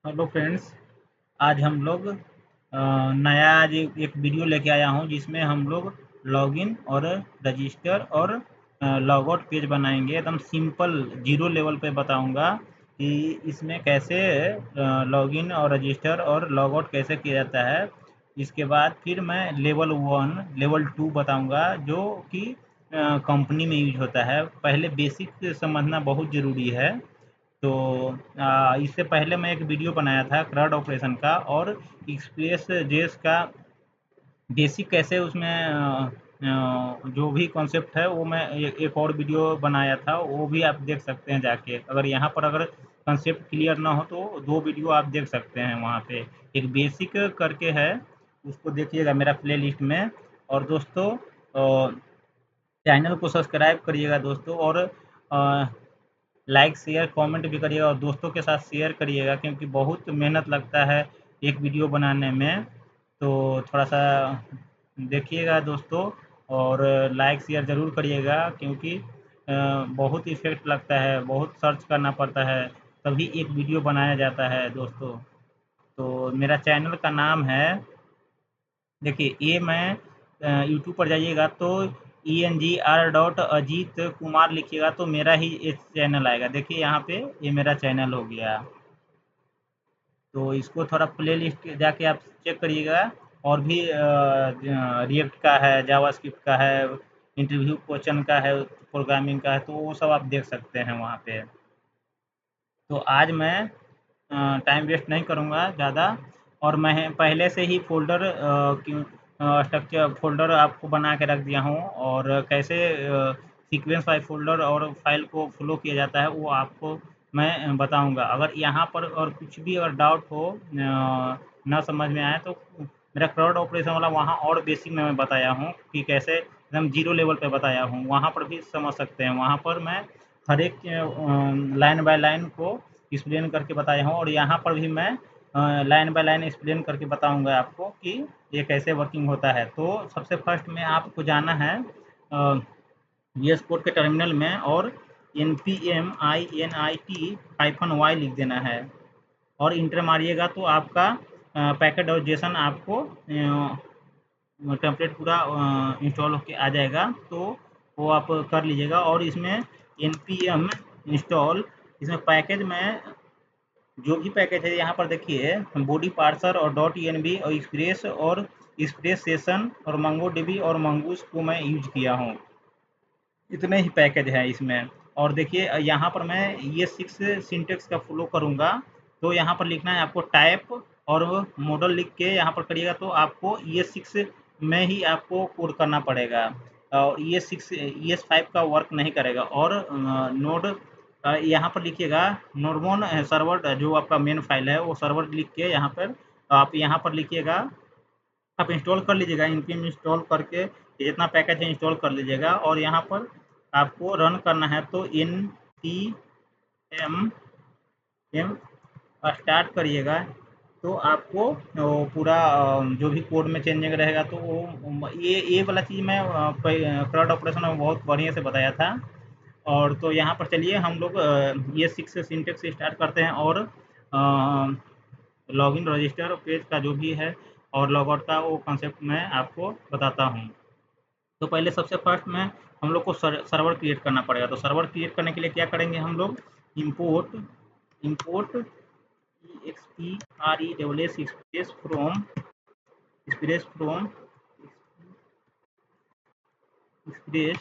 Hello friends. आज हम लोग नया आज एक वीडियो लेके आया हूँ जिसमें हम लोग लॉगिन और रजिस्टर और लॉग आउट पेज बनाएंगे। एकदम सिंपल जीरो लेवल पे बताऊंगा कि इसमें कैसे लॉगिन और रजिस्टर और लॉग आउट कैसे किया जाता है। इसके बाद फिर मैं लेवल 1 लेवल 2 बताऊंगा जो कि कंपनी में यूज होता है। पहले बेसिक समझना बहुत ज़रूरी है। तो इससे पहले मैं एक वीडियो बनाया था क्रॉड ऑपरेशन का और एक्सप्रेस जेस का बेसिक कैसे उसमें जो भी कॉन्सेप्ट है वो मैं एक और वीडियो बनाया था, वो भी आप देख सकते हैं जाके। अगर यहाँ पर अगर कॉन्सेप्ट क्लियर ना हो तो दो वीडियो आप देख सकते हैं वहाँ पे। एक बेसिक करके है, उसको देखिएगा मेरा प्ले लिस्ट में। और दोस्तों चैनल को सब्सक्राइब करिएगा दोस्तों, और लाइक शेयर कमेंट भी करिएगा और दोस्तों के साथ शेयर करिएगा, क्योंकि बहुत मेहनत लगता है एक वीडियो बनाने में। तो थोड़ा सा देखिएगा दोस्तों, और लाइक शेयर ज़रूर करिएगा, क्योंकि बहुत इफ़ेक्ट लगता है, बहुत सर्च करना पड़ता है, तभी एक वीडियो बनाया जाता है दोस्तों। तो मेरा चैनल का नाम है, देखिए ये मैं यूट्यूब पर जाइएगा तो ENGR.अजीत कुमार लिखिएगा तो मेरा ही एक चैनल आएगा। देखिए यहाँ पे ये मेरा चैनल हो गया। तो इसको थोड़ा प्ले लिस्ट जाके आप चेक करिएगा। और भी रिएक्ट का है, जावास्क्रिप्ट का है, इंटरव्यू क्वेश्चन का है, प्रोग्रामिंग का है, तो वो सब आप देख सकते हैं वहाँ पे। तो आज मैं टाइम वेस्ट नहीं करूँगा ज़्यादा, और मैं पहले से ही फ़ोल्डर स्ट्रक्चर फ़ोल्डर आपको बना के रख दिया हूँ, और कैसे सीक्वेंस वाइज़ फ़ोल्डर और फ़ाइल को फ़्लो किया जाता है वो आपको मैं बताऊँगा। अगर यहाँ पर और कुछ भी अगर डाउट हो, ना समझ में आए, तो मेरा क्राउड ऑपरेशन वाला वहाँ और बेसिक में मैं बताया हूँ कि कैसे एकदम ज़ीरो लेवल पे बताया हूँ, वहाँ पर भी समझ सकते हैं। वहाँ पर मैं हर एक लाइन बाय लाइन को एक्सप्लेन करके बताया हूँ, और यहाँ पर भी मैं लाइन बाय लाइन एक्सप्लेन करके बताऊँगा आपको कि ये कैसे वर्किंग होता है। तो सबसे फर्स्ट में आपको जाना है VS कोड के टर्मिनल में, और npm init-y लिख देना है, और इंटर मारिएगा तो आपका पैकेट और जेसन आपको टेम्पलेट पूरा इंस्टॉल होके आ जाएगा। तो वो आप कर लीजिएगा, और इसमें npm इंस्टॉल, इसमें पैकेज में जो भी पैकेज है यहाँ पर देखिए, बॉडी पार्सर और .env और एक्सप्रेस सेशन और मंगोडीबी और मंगूस को मैं यूज किया हूँ। इतने ही पैकेज हैं इसमें। और देखिए यहाँ पर मैं ये 6 सिंटेक्स का फॉलो करूँगा। तो यहाँ पर लिखना है आपको टाइप और मॉडल लिख के यहाँ पर करिएगा, तो आपको ये 6 में ही आपको कोड करना पड़ेगा, और ये 6 ES5 का वर्क नहीं करेगा। और नोड यहाँ पर लिखिएगा नोडमोन सर्वर, जो आपका मेन फाइल है वो सर्वर लिख के यहाँ पर आप यहाँ पर लिखिएगा। आप इंस्टॉल कर लीजिएगा, npm इंस्टॉल करके जितना पैकेज है इंस्टॉल कर लीजिएगा, और यहाँ पर आपको रन करना है तो npm स्टार्ट करिएगा। तो आपको वो पूरा जो भी कोड में चेंजिंग रहेगा, तो वो ये वाला चीज़ मैं क्राउड ऑपरेशन में बहुत बढ़िया से बताया था। और तो यहाँ पर चलिए हम लोग ये 6 सिंटेक्स से स्टार्ट करते हैं, और लॉगिन रजिस्टर पेज का जो भी है और लॉगआउट का वो कॉन्सेप्ट मैं आपको बताता हूँ। तो पहले सबसे फर्स्ट में हम लोग को सर्वर क्रिएट करना पड़ेगा। तो सर्वर क्रिएट करने के लिए क्या करेंगे हम लोग, import import EXPRESS express express.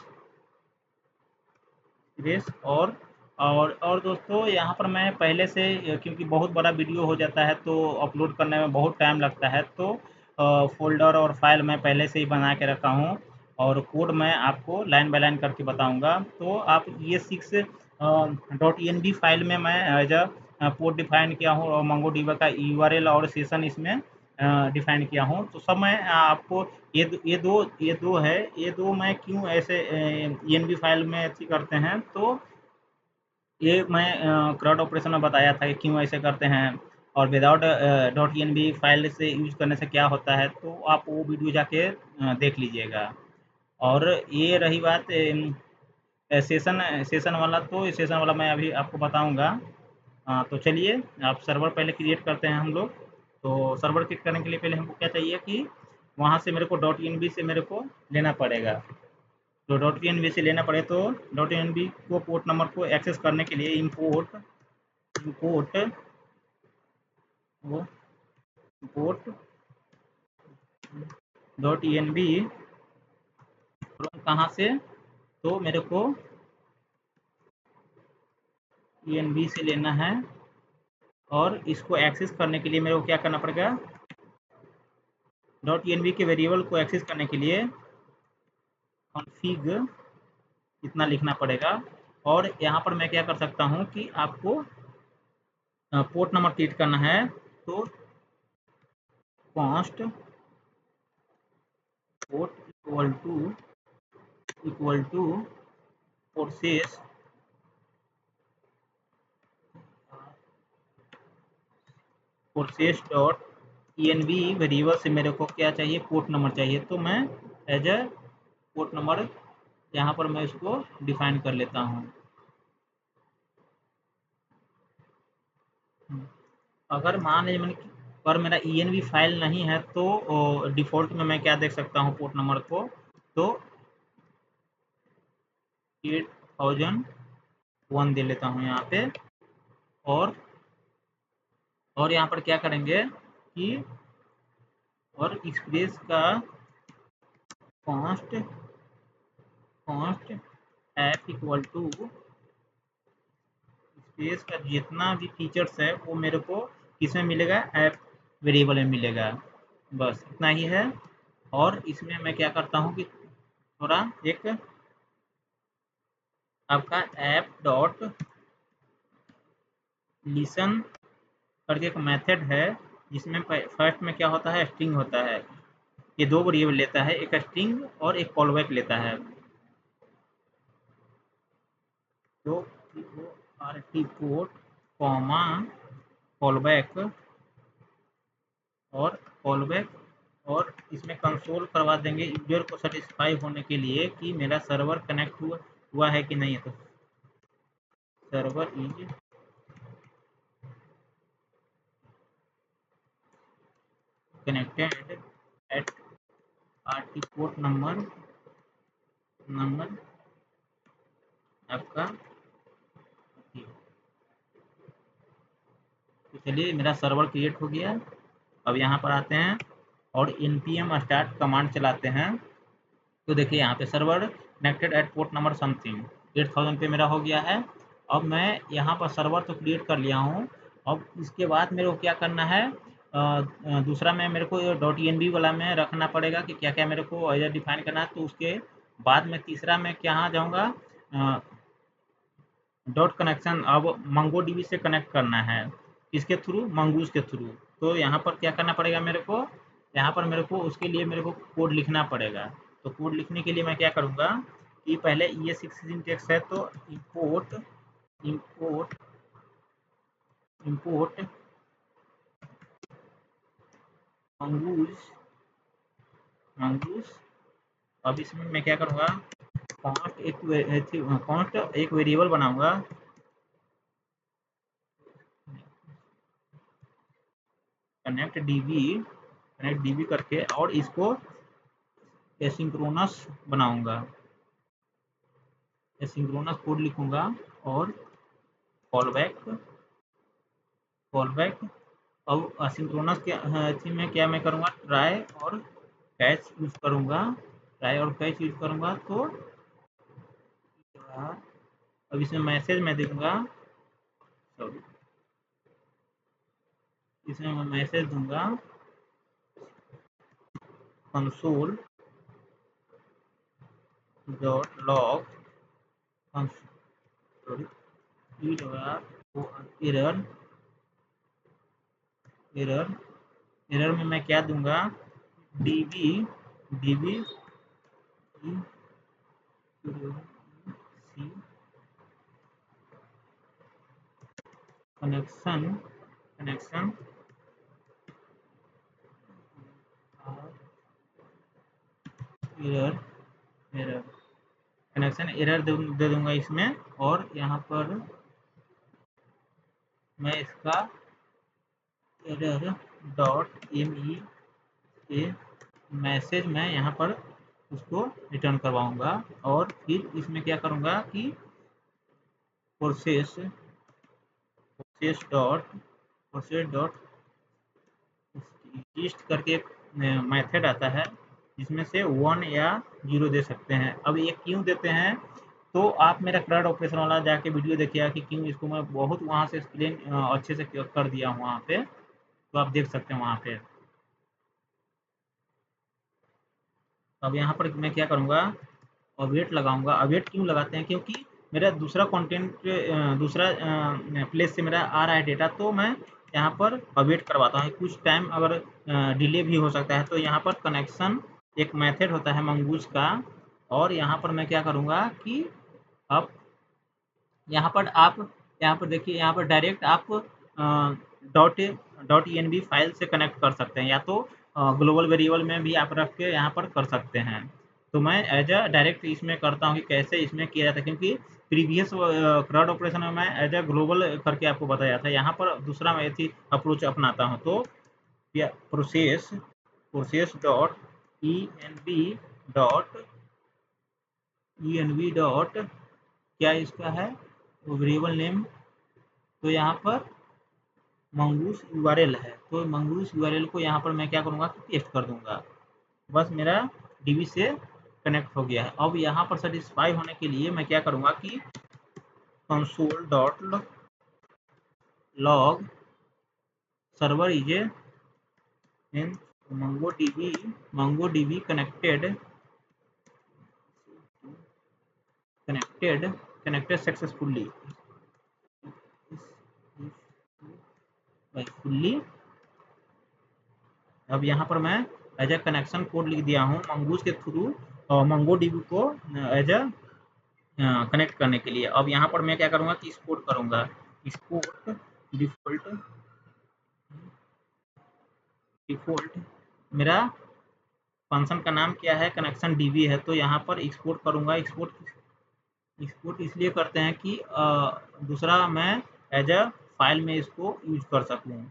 और दोस्तों यहाँ पर मैं पहले से, क्योंकि बहुत बड़ा वीडियो हो जाता है तो अपलोड करने में बहुत टाइम लगता है, तो फ़ोल्डर और फाइल मैं पहले से ही बना के रखा हूँ, और कोड मैं आपको लाइन बाय लाइन करके बताऊँगा। तो आप ये 6 .env फाइल में मैं एज पोर्ट डिफाइन किया हूँ, और मंगोडीबी का URL और सेशन इसमें डिफाइन किया हूँ। तो सब मैं आपको ये दो मैं क्यों ऐसे ENV फाइल में अच्छी करते हैं, तो ये मैं क्राउड ऑपरेशन में बताया था कि क्यों ऐसे करते हैं, और विदाउट .env फाइल से यूज़ करने से क्या होता है, तो आप वो वीडियो जाके देख लीजिएगा। और ये रही बात सेशन सेशन वाला, तो सेशन वाला मैं अभी आपको बताऊंगा। तो चलिए आप सर्वर पहले क्रिएट करते हैं हम लोग। तो सर्वर क्रिएट करने के लिए पहले हमको क्या चाहिए कि वहाँ से मेरे को .env से मेरे को लेना पड़ेगा। तो .env से लेना पड़े तो .env को पोर्ट नंबर को एक्सेस करने के लिए इंपोर्ट इंपोर्ट वो इंपोर्ट .env कहाँ से, तो मेरे को env से लेना है। और इसको एक्सेस करने के लिए मेरे को क्या करना पड़ेगा, .env के वेरिएबल को एक्सेस करने के लिए कॉन्फ़िग इतना लिखना पड़ेगा। और यहाँ पर मैं क्या कर सकता हूँ कि आपको पोर्ट नंबर क्रिएट करना है, तो const port equal to process dot env variable से मेरे को क्या चाहिए, पोर्ट नंबर चाहिए। तो मैं एज ए पोर्ट नंबर यहाँ पर मैं इसको डिफाइन कर लेता हूँ। अगर मान लीजिए मैंने पर मेरा env फाइल नहीं है तो डिफ़ॉल्ट में मैं क्या देख सकता हूँ पोर्ट नंबर को, तो 8001 दे लेता हूँ यहाँ पे। और यहाँ पर क्या करेंगे कि और एक्सप्रेस का const app equal to space का जितना भी फीचर्स है वो मेरे को किसमें मिलेगा, ऐप वेरिएबल में मिलेगा। बस इतना ही है। और इसमें मैं क्या करता हूँ कि थोड़ा एक आपका ऐप डॉट लिसन करके एक मेथड है, जिसमें फर्स्ट में क्या होता है, स्ट्रिंग होता है। ये दो वेरिएबल लेता है, एक स्ट्रिंग और एक कॉलबैक लेता है। तो आरटी पोर्ट कॉमा कॉलबैक और इसमें कंसोल करवा देंगे यूजर को सेटिस्फाई होने के लिए कि मेरा सर्वर कनेक्ट हुआ है कि नहीं है। तो server is connected eight RT port number आपका। तो चलिए मेरा सर्वर क्रिएट हो गया। अब यहाँ पर आते हैं और npm स्टार्ट कमांड चलाते हैं। तो देखिए यहाँ पे server connected eight port number something 8000 पे मेरा हो गया है। अब मैं यहाँ पर सर्वर तो क्रिएट कर लिया हूँ। अब इसके बाद मेरे को क्या करना है, दूसरा में मेरे को .env वाला में रखना पड़ेगा कि क्या क्या मेरे को एज डिफाइन करना है। तो उसके बाद में तीसरा मैं कहाँ जाऊँगा, डॉट कनेक्शन अब मंगो डीबी से कनेक्ट करना है। किसके थ्रू, मंगूज के थ्रू। तो यहाँ पर क्या करना पड़ेगा मेरे को, यहाँ पर मेरे को उसके लिए मेरे को कोड लिखना पड़ेगा। तो कोड लिखने के लिए मैं क्या करूँगा कि पहले ES6 सिंटेक्स है, तो import import import mongoose mongoose. अब इसमें मैं क्या करूँगा, कॉन्स्ट एक वेरिएबल बनाऊँगा, कनेक्ट डीबी करके, और इसको एसिंक्रोनस बनाऊँगा, एसिंक्रोनस कोड लिखूँगा। और कॉलबैक अब एसिंक्रोनस के इसी में क्या मैं करूँगा, ट्राई और कैच यूज़ करूँगा, तो अब इसमें मैसेज मैं दूँगा, सॉरी इसमें मैं मैसेज दूँगा console dot log sorry error error error में मैं क्या दूँगा, DB connection error connection error दे दूंगा इसमें। और यहाँ पर मैं इसका एरर डॉट ME मैसेज मैं यहाँ पर उसको रिटर्न करवाऊंगा और फिर इसमें क्या करूँगा कि प्रोसेस प्रोसेस डॉट ईस्ट करके एक मेथड आता है जिसमें से 1 या 0 दे सकते हैं। अब ये क्यों देते हैं, तो आप मेरा CRUD ऑपरेशन वाला जाके वीडियो देखिएगा कि क्यों इसको मैं बहुत वहाँ से एक्सप्लेन अच्छे से कर दिया हूँ वहाँ पे, तो आप देख सकते हैं वहाँ पे। अब यहाँ पर मैं क्या करूँगा, अवेट लगाऊंगा। अवेट क्यों लगाते हैं, क्योंकि मेरा दूसरा कंटेंट दूसरा प्लेस से मेरा आ रहा है डेटा, तो मैं यहाँ पर अवेट करवाता हूँ। कुछ टाइम अगर डिले भी हो सकता है, तो यहाँ पर कनेक्शन एक मेथड होता है मंगूज का, और यहाँ पर मैं क्या करूँगा कि अब यहाँ पर आप यहाँ पर देखिए, यहाँ पर डायरेक्ट आप डॉट डॉट ENB फाइल से कनेक्ट कर सकते हैं, या तो ग्लोबल वेरिएबल में भी आप रख के यहाँ पर कर सकते हैं। तो मैं एज अ डायरेक्ट इसमें करता हूँ कि कैसे इसमें किया जाता है, क्योंकि प्रीवियस CRUD ऑपरेशन में मैं एज अ ग्लोबल करके आपको बताया था, यहाँ पर दूसरा मैं ऐसी अप्रोच अपनाता हूँ। तो process process dot dot dot क्या इसका है वेरिएबल नेम, तो यहाँ पर मंगूस URL है, तो मंगूस URL को यहाँ पर मैं क्या करूँगा कि पेस्ट कर दूंगा। बस मेरा DB से कनेक्ट हो गया है। अब यहाँ पर सेटिस्फाई होने के लिए मैं क्या करूँगा कि console dot log server is in MongoDB connected successfully fully. अब यहाँ पर मैं एज अ कनेक्शन कोड लिख दिया हूँ मंगूज के थ्रू और MongoDB को एज अ कनेक्ट करने के लिए। अब यहाँ पर मैं क्या करूँगा कि एक्सपोर्ट करूँगा, एक्सपोर्ट डिफ़ॉल्ट मेरा फंक्शन का नाम क्या है, कनेक्शन DB है, तो यहाँ पर एक्सपोर्ट करूँगा। एक्सपोर्ट इसलिए करते हैं कि दूसरा मैं एज अ फाइल में इसको यूज कर सकूँ,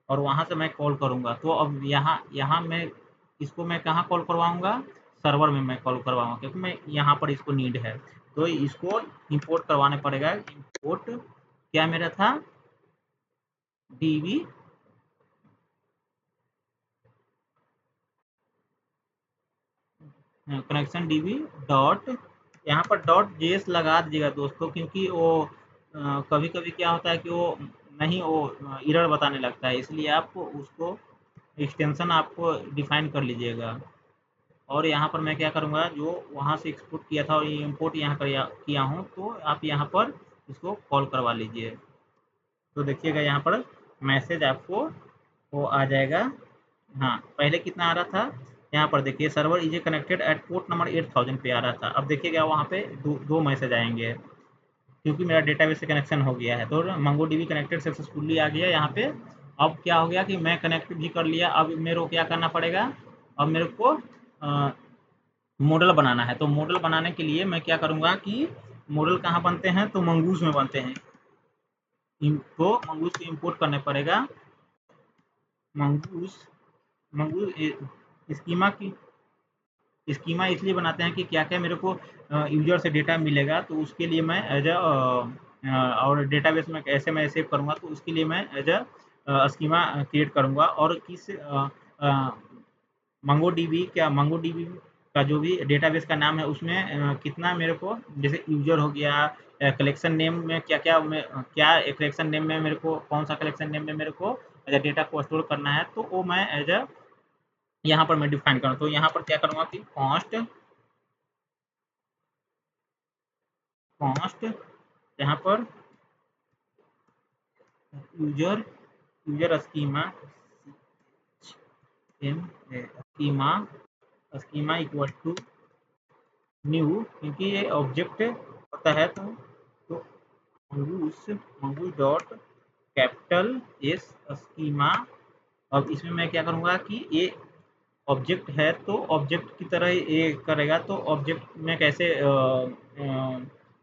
और वहाँ से मैं कॉल करूँगा। तो अब यहाँ यहाँ मैं इसको मैं कहाँ कॉल करवाऊँगा, सर्वर में मैं कॉल करवाऊँगा, क्योंकि मैं यहाँ पर इसको नीड है, तो इसको इंपोर्ट करवाना पड़ेगा। इंपोर्ट क्या मेरा था, DB कनेक्शन DB डॉट, यहाँ पर डॉट JS लगा दीजिएगा दोस्तों, क्योंकि वो कभी कभी क्या होता है कि वो नहीं, वो एरर बताने लगता है, इसलिए आप उसको एक्सटेंशन आपको डिफाइन कर लीजिएगा। और यहाँ पर मैं क्या करूँगा, जो वहाँ से एक्सपोर्ट किया था और ये इम्पोर्ट यहाँ किया हूँ, तो आप यहाँ पर इसको कॉल करवा लीजिए। तो देखिएगा यहाँ पर मैसेज आपको वो आ जाएगा। हाँ, पहले कितना आ रहा था, यहाँ पर देखिए server is connected eight port number 8000 पे आ रहा था। अब देखिएगा वहाँ पे दो मैसेज आएंगे, क्योंकि मेरा डेटाबेस से कनेक्शन हो गया है। तो MongoDB कनेक्टेड सक्सेसफुली आ गया यहाँ पे। अब क्या हो गया कि मैं कनेक्ट भी कर लिया। अब मेरे को क्या करना पड़ेगा, अब मेरे को मॉडल बनाना है। तो मॉडल बनाने के लिए मैं क्या करूँगा कि मॉडल कहाँ बनते हैं, तो मंगूज में बनते हैं। तो मंगूज को इम्पोर्ट करने पड़ेगा। मंगूज मंगूज स्कीमा इसलिए बनाते हैं कि क्या क्या मेरे को यूजर से डेटा मिलेगा, तो उसके लिए मैं एज अ और डेटाबेस में कैसे मैं सेव करूँगा, तो उसके लिए मैं एज अ स्कीमा क्रिएट करूँगा। और किस MongoDB का जो भी डेटाबेस का नाम है, उसमें कितना मेरे को, जैसे यूजर हो गया, कलेक्शन नेम में क्या कलेक्शन नेम में मेरे को, कौन सा कलेक्शन नेम में मेरे को डेटा को स्टोर करना है, तो वो मैं एज अ यहाँ पर मैं डिफाइन करूँ। तो यहाँ पर क्या करूँगा कि कॉस्ट यहाँ पर user user schema equal to new, क्योंकि ये ऑब्जेक्ट होता है। तो mongoose dot capital S schema. अब इसमें मैं क्या करूँगा कि ये ऑब्जेक्ट है, तो ऑब्जेक्ट की तरह ये करेगा। तो ऑब्जेक्ट में कैसे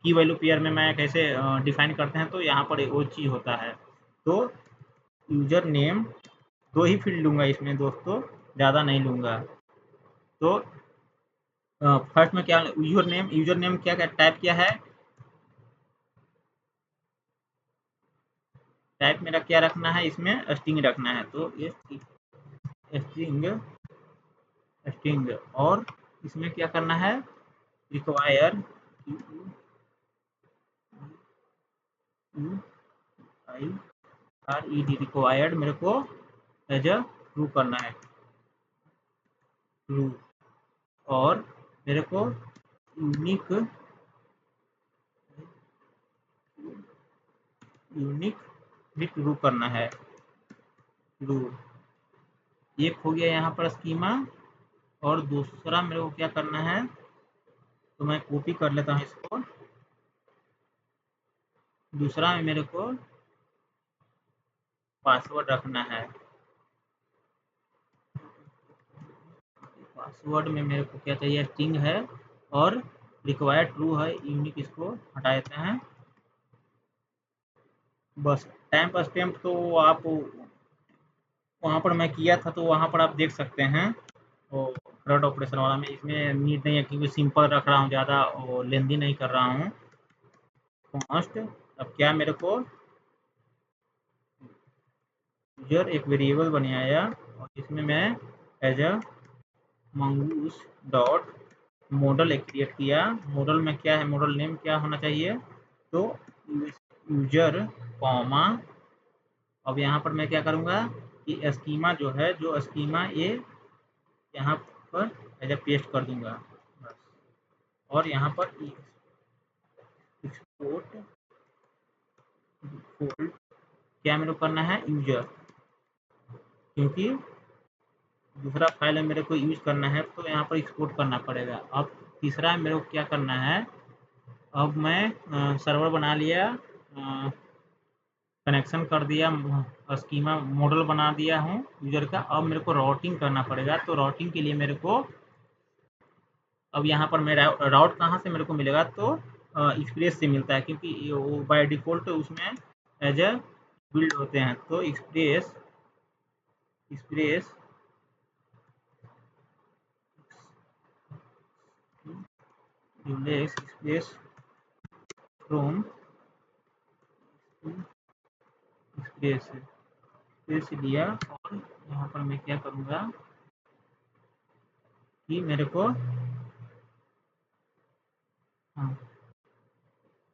की वैल्यू पेयर में मैं कैसे डिफाइन करते हैं, तो यहाँ पर वो चीज़ होता है। तो यूजर नेम 2 ही फील्ड लूँगा इसमें दोस्तों, ज़्यादा नहीं लूँगा। तो फर्स्ट में क्या यूजर नेम क्या टाइप किया है, टाइप मेरा क्या रखना है, इसमें स्ट्रिंग रखना है। तो ये स्ट्रिंग स्ट्रिंग और इसमें क्या करना है, रिक्वायर रिक्वायर्ड मेरे को एज अ ट्रू करना है, ट्रू। और मेरे को यूनिक भी ट्रू करना है, ट्रू। एक हो गया यहाँ पर स्कीमा। और दूसरा मेरे को क्या करना है, तो मैं कॉपी कर लेता हूँ इसको। दूसरा में मेरे को पासवर्ड रखना है। पासवर्ड में मेरे को क्या चाहिए, स्ट्रिंग है और रिक्वायर्ड ट्रू है, यूनिक इसको हटा देते हैं। बस टाइम स्टैम्प तो आप वहाँ पर मैं किया था, तो वहाँ पर आप देख सकते हैं। वो फ्रंट ऑपरेशन वाला में इसमें नीड नहीं है, क्योंकि सिंपल रख रहा हूँ, ज़्यादा लेंदी नहीं कर रहा हूँ। कॉन्स्ट अब क्या मेरे को यूजर एक वेरिएबल बनाया और इसमें मैं as a mongoose dot model एक क्रिएट किया। मॉडल में क्या है, मॉडल नेम क्या होना चाहिए, तो यूजर कॉमा। अब यहाँ पर मैं क्या करूँगा कि स्कीमा जो है, जो स्कीमा ये यहाँ पर एज अ पेस्ट कर दूंगा बस। और यहाँ पर एक्सपोर्ट डिफॉल्ट क्या मेरे को करना है, यूजर, क्योंकि दूसरा फाइल है मेरे को यूज करना है, तो यहाँ पर एक्सपोर्ट करना पड़ेगा। अब तीसरा मेरे को क्या करना है, अब मैं सर्वर बना लिया, कनेक्शन कर दिया, स्कीमा मॉडल बना दिया हूँ यूजर का। अब मेरे को राउटिंग करना पड़ेगा। तो राउटिंग के लिए मेरे को अब यहाँ पर मेरा राउट कहाँ से मेरे को मिलेगा, तो एक्सप्रेस से मिलता है, क्योंकि वो बाय डिफ़ॉल्ट उसमें एज अ बिल्ड होते हैं। तो express express express from express express लिया। और यहाँ पर मैं क्या करूँगा कि मेरे को हाँ,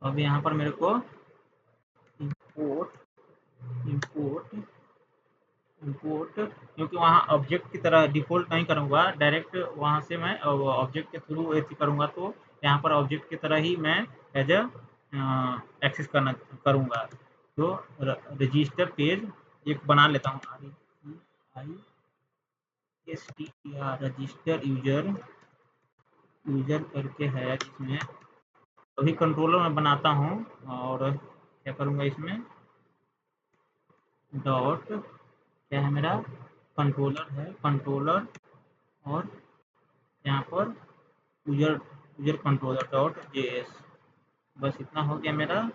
अब यहाँ पर मेरे को इंपोर्ट इंपोर्ट इंपोर्ट, क्योंकि वहाँ ऑब्जेक्ट की तरह डिफ़ॉल्ट नहीं करूँगा, डायरेक्ट वहाँ से मैं ऑब्जेक्ट के थ्रू ऐसे करूँगा। तो यहाँ पर ऑब्जेक्ट की तरह ही मैं एज अ एक्सेस करना करूँगा। तो रजिस्टर पेज एक बना लेता हूँ, रजिस्टर यूजर यूजर करके है, जिसमें अभी कंट्रोलर में बनाता हूँ। और क्या करूँगा, इसमें डॉट क्या है मेरा, कंट्रोलर है, कंट्रोलर। और यहाँ पर user user controller dot JS. बस इतना हो गया मेरा।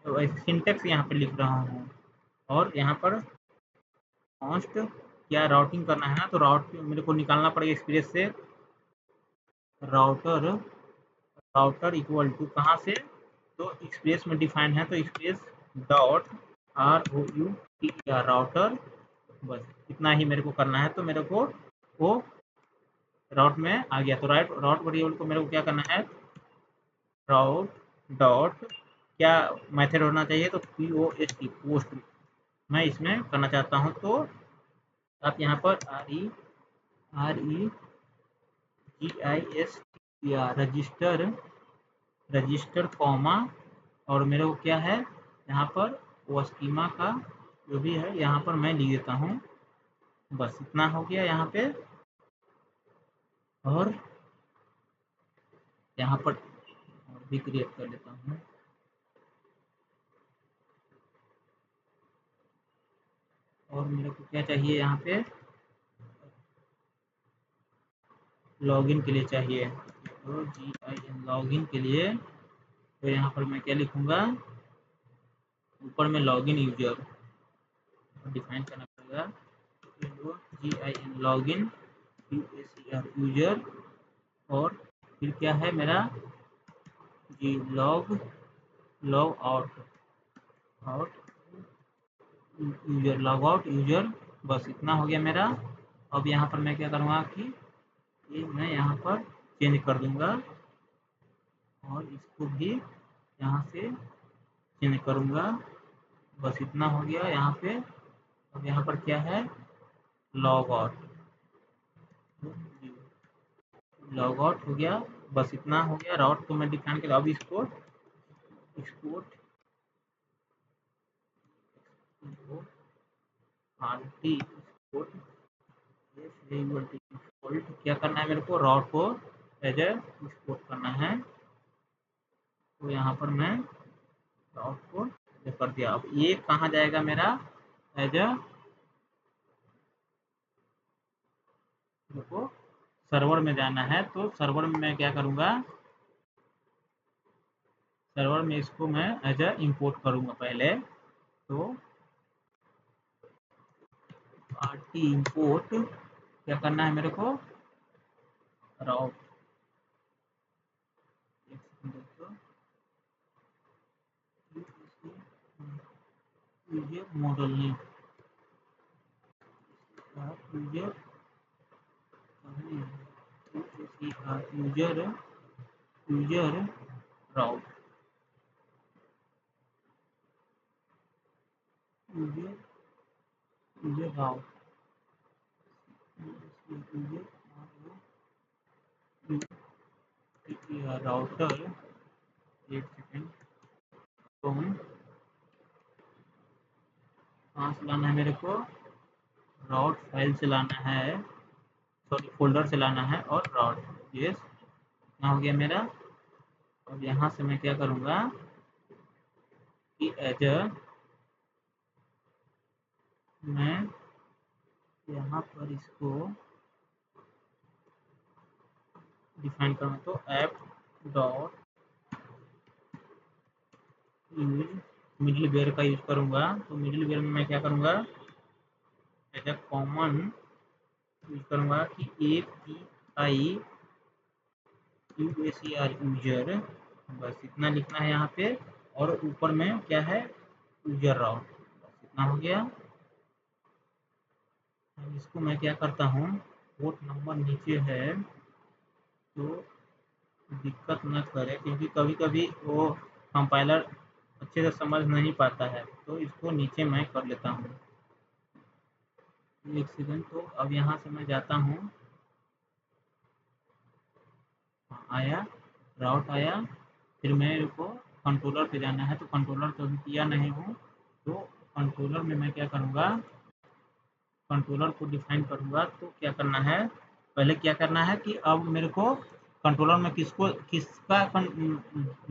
तो सिंटेक्स यहाँ पे लिख रहा हूँ। और यहाँ पर कॉन्स्ट क्या राउटिंग करना है ना, तो राउट मेरे को निकालना पड़ेगा एक्सप्रेस से। राउटर राउटर इक्वल टू कहाँ से, तो एक्सप्रेस में डिफाइन है, तो एक्सप्रेस डॉट ROUTER राउटर। बस इतना ही मेरे को करना है, तो मेरे को वो राउट में आ गया। तो राउट वेरिएबल को मेरे को क्या करना है, राउट डॉट क्या मेथड होना चाहिए, तो POST पोस्ट मैं इसमें करना चाहता हूँ। तो आप यहाँ पर REGISTR रजिस्टर कॉमा। और मेरे को क्या है, यहाँ पर वो स्कीमा का जो भी है यहाँ पर मैं लिख देता हूँ। बस इतना हो गया यहाँ पे। और यहाँ पर और भी क्रिएट कर लेता हूँ। और मेरे को क्या चाहिए, यहाँ पे लॉगिन के लिए चाहिए, तो GIN लॉगिन के लिए तो यहाँ पर मैं क्या लिखूँगा, ऊपर में लॉगिन यूजर डिफाइन करना पड़ेगा, LOGIN लॉगिन UACR यूजर, और फिर क्या है मेरा जी log out user, log out user, बस इतना हो गया मेरा। अब यहाँ पर मैं क्या करूँगा कि ये मैं यहाँ पर चेंज कर दूँगा और इसको भी यहाँ से चेंज करूँगा, बस इतना हो गया यहाँ पे। अब यहाँ पर क्या है, लॉग आउट हो गया, बस इतना हो गया। राउट को मैं डिफाइन कर, अब इसको एक्सपोर्ट क्या करना है मेरे को, राउट को एज ए एक्सपोर्ट करना है। तो यहाँ पर मैं राउट को कर दिया। अब ये कहाँ जाएगा मेरा, एज ए को सर्वर में जाना है। तो सर्वर में मैं क्या करूँगा, सर्वर में इसको मैं एज ए इम्पोर्ट करूँगा पहले। तो RT इम्पोर्ट क्या करना है मेरे को, राउट मॉडल नेम यूजर राउट यूजर राउट राउटर, एक सेकेंड, तो कहाँ से लाना है मेरे को, राउट फाइल से लाना है, सॉरी फोल्डर से लाना है, और राउट यस यहाँ हो गया मेरा। अब यहाँ से मैं क्या करूँगा कि एज मैं यहाँ पर इसको डिफाइन करूँ, तो app dot use middleware का यूज करूँगा। तो मिडिल वेयर में मैं क्या करूँगा, एज ए कॉमन यूज करूँगा कि API UACR यूजर, बस इतना लिखना है यहाँ पे। और ऊपर में क्या है, यूजर राउट, बस इतना हो गया। इसको मैं क्या करता हूँ, पोर्ट नंबर नीचे है तो दिक्कत न करे, क्योंकि कभी कभी वो कंपाइलर अच्छे से समझ नहीं पाता है, तो इसको नीचे मैं कर लेता हूँ। एक सेकंड, तो अब यहाँ से मैं जाता हूँ, आया राउट आया, फिर मेरे को कंट्रोलर पे जाना है। तो कंट्रोलर तो अभी किया नहीं हूँ, तो कंट्रोलर में मैं क्या करूँगा, कंट्रोलर को डिफाइन करूँगा। तो क्या करना है, पहले क्या करना है कि अब मेरे को कंट्रोलर में किसका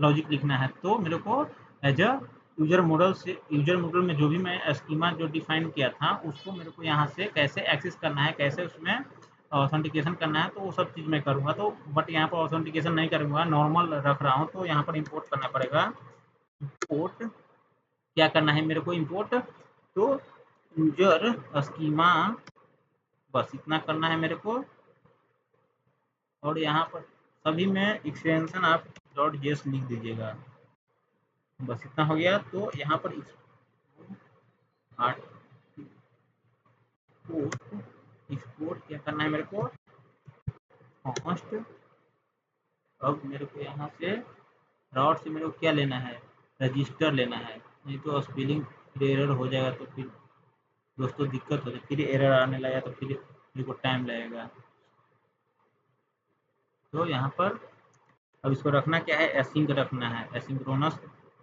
लॉजिक लिखना है। तो मेरे को एज अ यूजर मॉडल में जो भी मैं स्कीमा जो डिफाइन किया था उसको मेरे को यहाँ से कैसे एक्सेस करना है, कैसे उसमें ऑथेंटिकेशन करना है, तो वो सब चीज़ मैं करूँगा। तो बट यहाँ पर ऑथेंटिकेशन नहीं करूँगा, नॉर्मल रख रहा हूँ। तो यहाँ पर इंपोर्ट करना पड़ेगा, इंपोर्ट क्या करना है मेरे को, इंपोर्ट तो यूजर स्कीमा, बस इतना करना है मेरे को। और यहाँ पर सभी में एक्सटेंशन आप .js लिख दीजिएगा, बस इतना हो गया। तो यहाँ पर एक्सपोर्ट क्या करना है मेरे को, कॉन्स्ट। अब मेरे को यहाँ से राउट से मेरे को क्या लेना है, रजिस्टर लेना है, नहीं तो स्पेलिंग एरर हो जाएगा, तो फिर दोस्तों दिक्कत हो जाए, फिर एरर आने लगा तो फिर मेरे को टाइम लगेगा। तो यहाँ पर अब इसको रखना क्या है, एसिंक रखना है, एसिंक्रोनस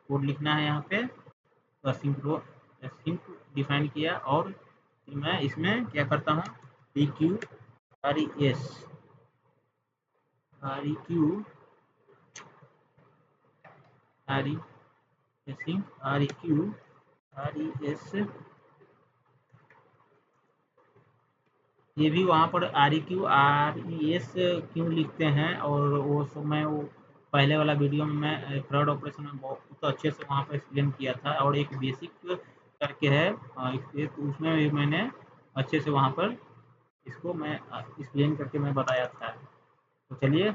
कोड लिखना है यहाँ पे। तो एसिंक डिफाइन किया, और फिर मैं इसमें क्या करता हूँ, RES ये भी वहाँ पर RES क्यों लिखते हैं, और वो समय वो पहले वाला वीडियो में मैं फ्लड ऑपरेशन में बहुत अच्छे से वहाँ पर एक्सप्लेन किया था, और एक बेसिक करके है एक उसमें भी मैंने अच्छे से वहाँ पर इसको मैं एक्सप्लेन करके मैं बताया था। तो चलिए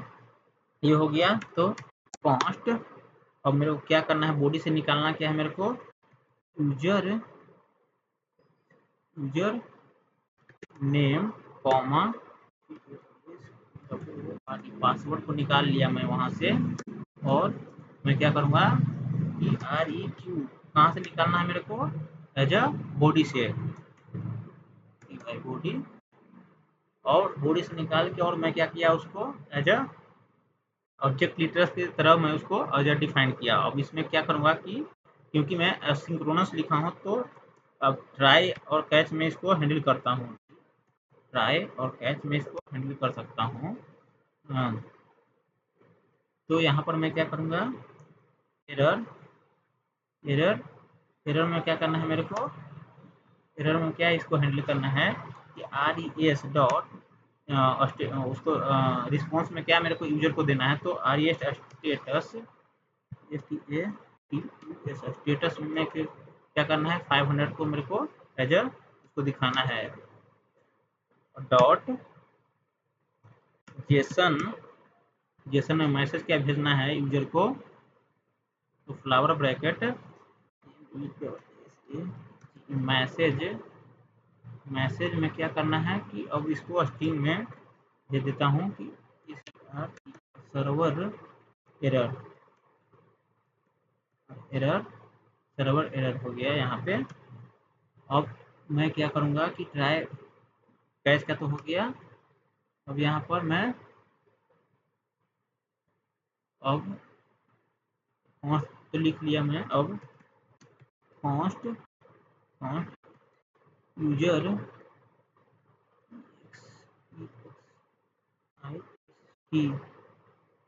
ये हो गया। तो कॉस्ट, अब मेरे को क्या करना है, बॉडी से निकालना क्या है मेरे को, user user name comma password को निकाल लिया मैं वहाँ से। और मैं क्या करूँगा कि REQ कहाँ से निकालना है मेरे को, एज अ बॉडी से, बॉडी, और बॉडी से निकाल के और मैं क्या किया उसको एज अ ऑब्जेक्ट लिटरस की तरह मैं उसको एज अ डिफाइन किया। अब इसमें क्या करूँगा कि क्योंकि मैं एसिंक्रोनस लिखा हूँ तो अब ट्राई और कैच में इसको हैंडल करता हूँ, ट्राई और कैच में इसको हैंडल कर सकता हूँ। तो यहाँ पर मैं क्या करूँगा, एरर एरर एरर में क्या करना है मेरे को, एरर में क्या इसको हैंडल करना है कि RES डॉट उसको रिस्पॉन्स में क्या मेरे को यूजर को देना है, तो RES स्टेटस स्टेटस में क्या करना है, 500 को मेरे को एज अ उसको दिखाना है, डॉट जेसन जेसन में मैसेज क्या भेजना है यूजर को, तो फ्लावर ब्रैकेट मैसेज मैसेज में क्या करना है कि अब इसको स्ट्रिंग में दे देता हूँ कि इस server error error server error हो गया यहाँ पे। अब मैं क्या करूँगा कि ट्राई कैच का तो हो गया। अब यहाँ पर मैं अब कॉन्स्ट तो लिख लिया मैं, अब कॉन्स्ट यूजर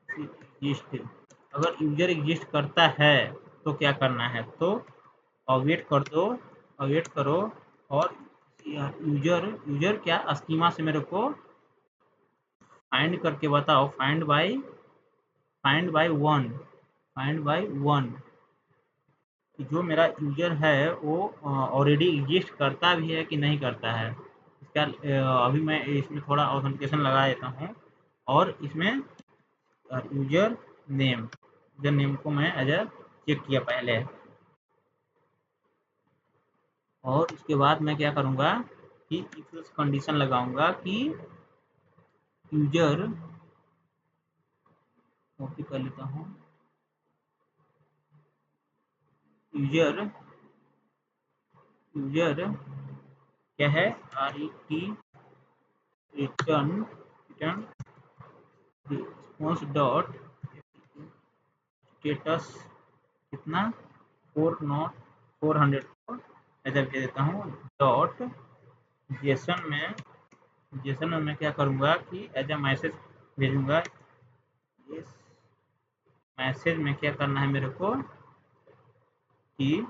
एग्जिस्ट, अगर यूजर एग्जिस्ट करता है तो क्या करना है, तो अवेट कर दो, अवेट करो, और यूजर यूजर क्या स्कीमा से मेरे को फाइंड करके बताओ, फाइंड बाय वन जो मेरा यूजर है वो ऑलरेडी एग्जिस्ट करता भी है कि नहीं करता है। इसका अभी मैं इसमें थोड़ा ऑथेंटिकेशन लगा देता हूँ, और इसमें यूजर नेम को मैं एज अ चेक किया पहले, और उसके बाद मैं क्या करूँगा कि इफ कंडीशन लगाऊंगा कि यूजर, कॉपी कर लेता हूँ, यूजर यूजर क्या है, RET return return response dot status कितना 400 को ऐसा भेज देता हूँ, डॉट जेसन में मैं क्या करूँगा कि एज अ मैसेज भेजूँगा। इस मैसेज में क्या करना है मेरे को कि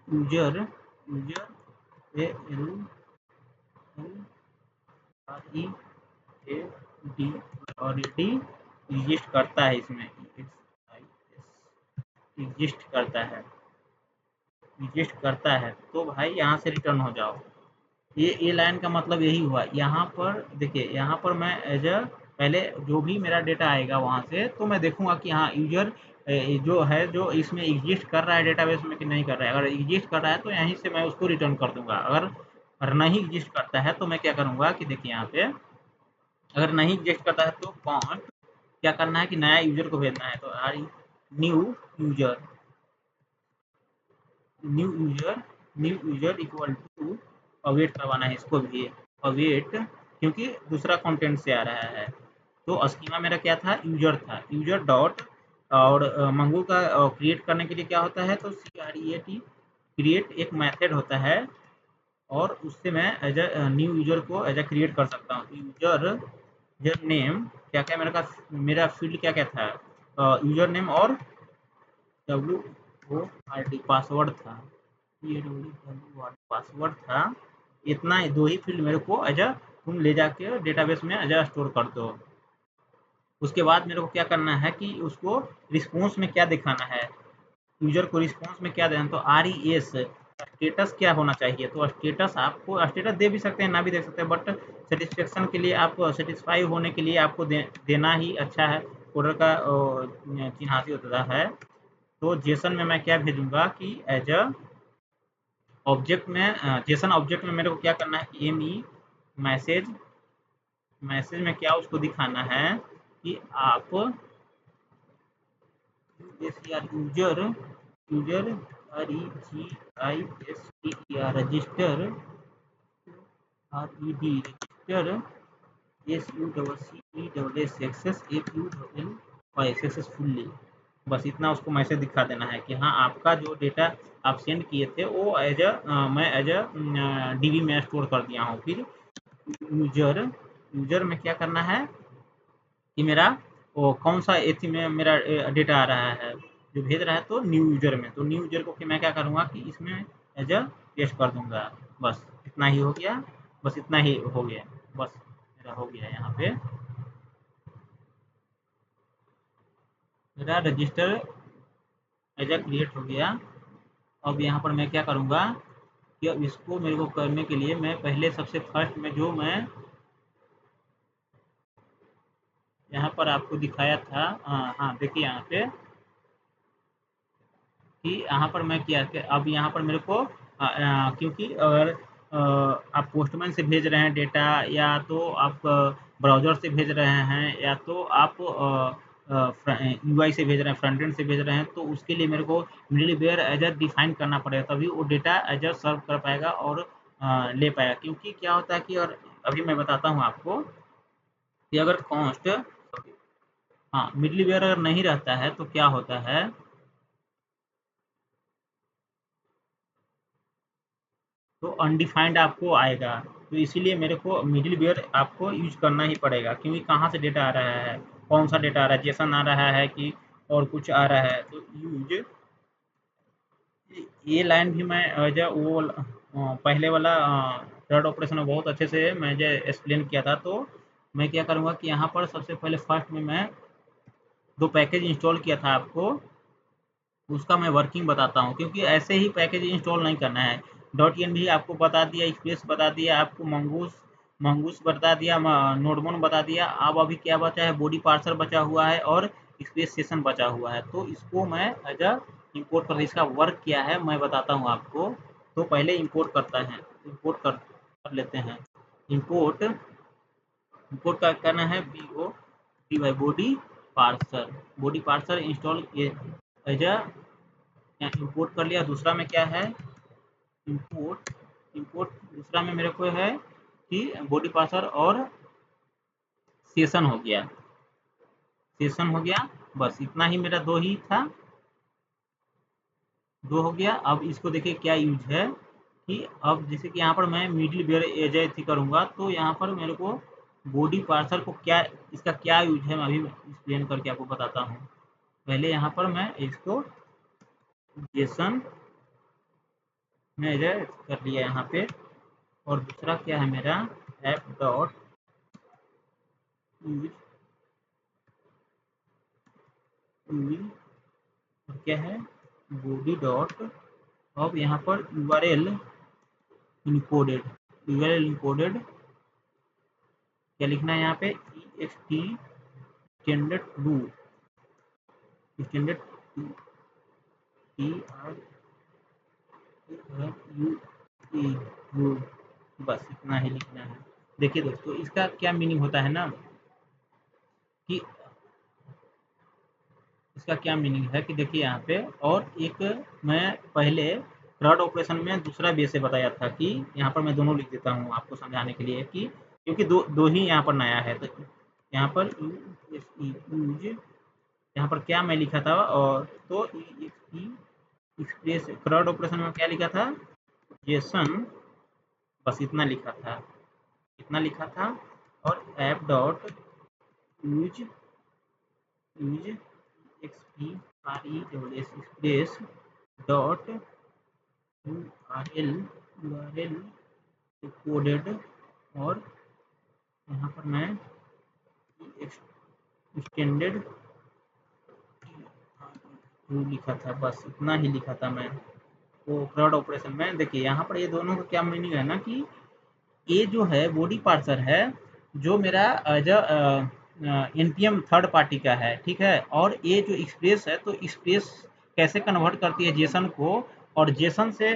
user user RED already exist करता है, इसमें एग्जिस्ट करता है तो भाई यहाँ से रिटर्न हो जाओ। ये लाइन का मतलब यही हुआ। यहाँ पर देखिए, यहाँ पर मैं एज अ पहले जो भी मेरा डेटा आएगा वहाँ से, तो मैं देखूंगा कि हाँ यूजर जो है जो इसमें एग्जिस्ट कर रहा है डेटाबेस में कि नहीं कर रहा है। अगर एग्जिस्ट कर रहा है तो यहीं से मैं उसको रिटर्न कर दूंगा। अगर नहीं एग्जिस्ट करता है तो मैं क्या करूँगा कि देखिए यहाँ पे अगर नहीं एग्जिस्ट करता है तो कॉन्ट क्या करना है कि नया यूजर को भेजना है, तो new user new user equal to await करवाना है इसको भी, अवेट, क्योंकि दूसरा कंटेंट से आ रहा है। तो स्कीमा मेरा क्या था, यूजर था, यूजर डॉट, और मंगू का क्रिएट करने के लिए क्या होता है, तो CREAT क्रिएट एक मेथड होता है, और उससे मैं एज अ न्यू यूजर को एज अ क्रिएट कर सकता हूँ। यूजर नेम क्या क्या मेरा फील्ड क्या क्या था, यूजर नेम और WORD पासवर्ड था, पासवर्ड था। इतना 2 ही फील्ड मेरे को एज अ तुम ले जाके डेटाबेस में एज अ स्टोर कर दो। उसके बाद मेरे को क्या करना है कि उसको रिस्पॉन्स में क्या दिखाना है, यूजर को रिस्पॉन्स में क्या देना, तो RES स्टेटस क्या होना चाहिए। तो स्टेटस आपको स्टेटस दे भी सकते हैं, ना भी दे सकते हैं, बट सेटिस्फेक्शन के लिए, आपको सेटिस्फाई होने के लिए आपको देना ही अच्छा है, कोडर का चिन्हासी होता है। तो जेसन में मैं क्या भेजूंगा कि एज अ ऑब्जेक्ट में, जेसन ऑब्जेक्ट में मेरे को क्या करना है, ME मैसेज, मैसेज में क्या उसको दिखाना है कि आप user user REGISTER register register successfully, बस इतना उसको मैसेज दिखा देना है कि हाँ आपका जो डेटा आप सेंड किए थे वो मैं एज अ DB में स्टोर कर दिया हूँ। फिर यूजर में क्या करना है कि मेरा वो कौन सा एथी में मेरा डेटा आ रहा है, जो भेज रहा है, तो न्यू यूजर में, तो न्यू यूजर को फिर मैं क्या करूँगा कि इसमें एज अ पेस्ट कर दूंगा। बस इतना ही हो गया, बस इतना ही हो गया, बस मेरा हो गया यहाँ पे मेरा रजिस्टर एज अ क्रिएट हो गया। अब यहाँ पर मैं क्या करूँगा कि अब इसको मेरे को करने के लिए मैं पहले सबसे फर्स्ट में जो मैं यहाँ पर आपको दिखाया था, हाँ देखिए यहाँ पे कि यहाँ पर मैं क्या अब यहाँ पर मेरे को क्योंकि अगर आप पोस्टमैन से भेज रहे हैं डेटा, या तो आप ब्राउज़र से भेज रहे हैं, या तो आप UI से भेज रहे हैं, फ्रंट एंड से भेज रहे हैं, तो उसके लिए मेरे को मिडलवेयर एज अ डिफाइन करना पड़ेगा, तभी वो डेटा एज अ सर्व कर पाएगा और ले पाएगा। क्योंकि क्या होता है कि, और अभी मैं बताता हूँ आपको कि अगर कॉन्स्ट, हाँ मिडलवेयर अगर नहीं रहता है तो क्या होता है, तो अनडिफाइंड आपको आएगा। तो इसीलिए मेरे को मिडलवेयर आपको यूज करना ही पड़ेगा, क्योंकि कहाँ से डेटा आ रहा है, कौन सा डेटा आ रहा है, जेसन आ रहा है कि और कुछ आ रहा है, तो यूज ये लाइन भी मैं जो वो पहले वाला थर्ड ऑपरेशन में बहुत अच्छे से मैं जो एक्सप्लेन किया था। तो मैं क्या करूँगा कि यहाँ पर सबसे पहले फर्स्ट में मैं दो पैकेज इंस्टॉल किया था आपको, उसका मैं वर्किंग बताता हूँ, क्योंकि ऐसे ही पैकेज इंस्टॉल नहीं करना है। .env आपको बता दिया, एक्सप्रेस बता दिया, आपको मंगूस मंगूस बता दिया, नोडमोन बता दिया। अब अभी क्या बचा है, बॉडी पार्सर बचा हुआ है और एक्सप्रेस सेशन बचा हुआ है। तो इसको मैं एज अ इम्पोर्ट कर, इसका वर्क क्या है मैं बताता हूँ आपको। तो पहले इम्पोर्ट करता है, इम्पोर्ट कर लेते हैं। इम्पोर्ट इम्पोर्ट का करना है body parser, body parser install as a import कर लिया। दूसरा में क्या है, इंपोर्ट इंपोर्ट दूसरा में मेरे को है कि बॉडी पार्सर और सेशन हो गया, सेशन हो गया, बस इतना ही मेरा दो ही था, दो हो गया। अब इसको देखिए क्या यूज है कि अब जैसे कि यहाँ पर मैं मिडिल वेयर एज थी करूँगा, तो यहाँ पर मेरे को बॉडी पार्सर को क्या, इसका क्या यूज है मैं अभी एक्सप्लेन करके आपको बताता हूँ। पहले यहाँ पर मैं इसको जेसन में एज कर लिया यहाँ पे, और दूसरा क्या है मेरा ऐप डॉट यूज यूज क्या है, बॉडी डॉट, अब यहाँ पर यूआरएल इनकोडेड क्या लिखना है यहाँ पे, EXT standard to standard T R U A, बस इतना ही लिखना है। देखिए दोस्तों इसका क्या मीनिंग होता है ना कि, इसका क्या मीनिंग है कि देखिए यहाँ पे, और एक मैं पहले थर्ड ऑपरेशन में दूसरा वे से बताया था कि यहाँ पर मैं दोनों लिख देता हूँ आपको समझाने के लिए, कि क्योंकि दो दो ही यहाँ पर नया है। तो यहाँ पर यूज, यहाँ पर क्या मैं लिखा था, और तो एक्सप्रेस थर्ड ऑपरेशन में क्या लिखा था, जेसन, बस इतना लिखा था, इतना लिखा था। और app dot use use XP express dot URL coded, और यहाँ पर मैं स्टैंडर्ड लिखा था, बस इतना ही लिखा था मैं। तो CRUD ऑपरेशन में देखिए यहाँ पर ये दोनों का क्या मीनिंग है ना कि ये जो है बॉडी पार्सर है जो मेरा जो एनपीएम थर्ड पार्टी का है, ठीक है। और ये जो एक्सप्रेस है तो एक्सप्रेस कैसे कन्वर्ट करती है जेसन को, और जेसन से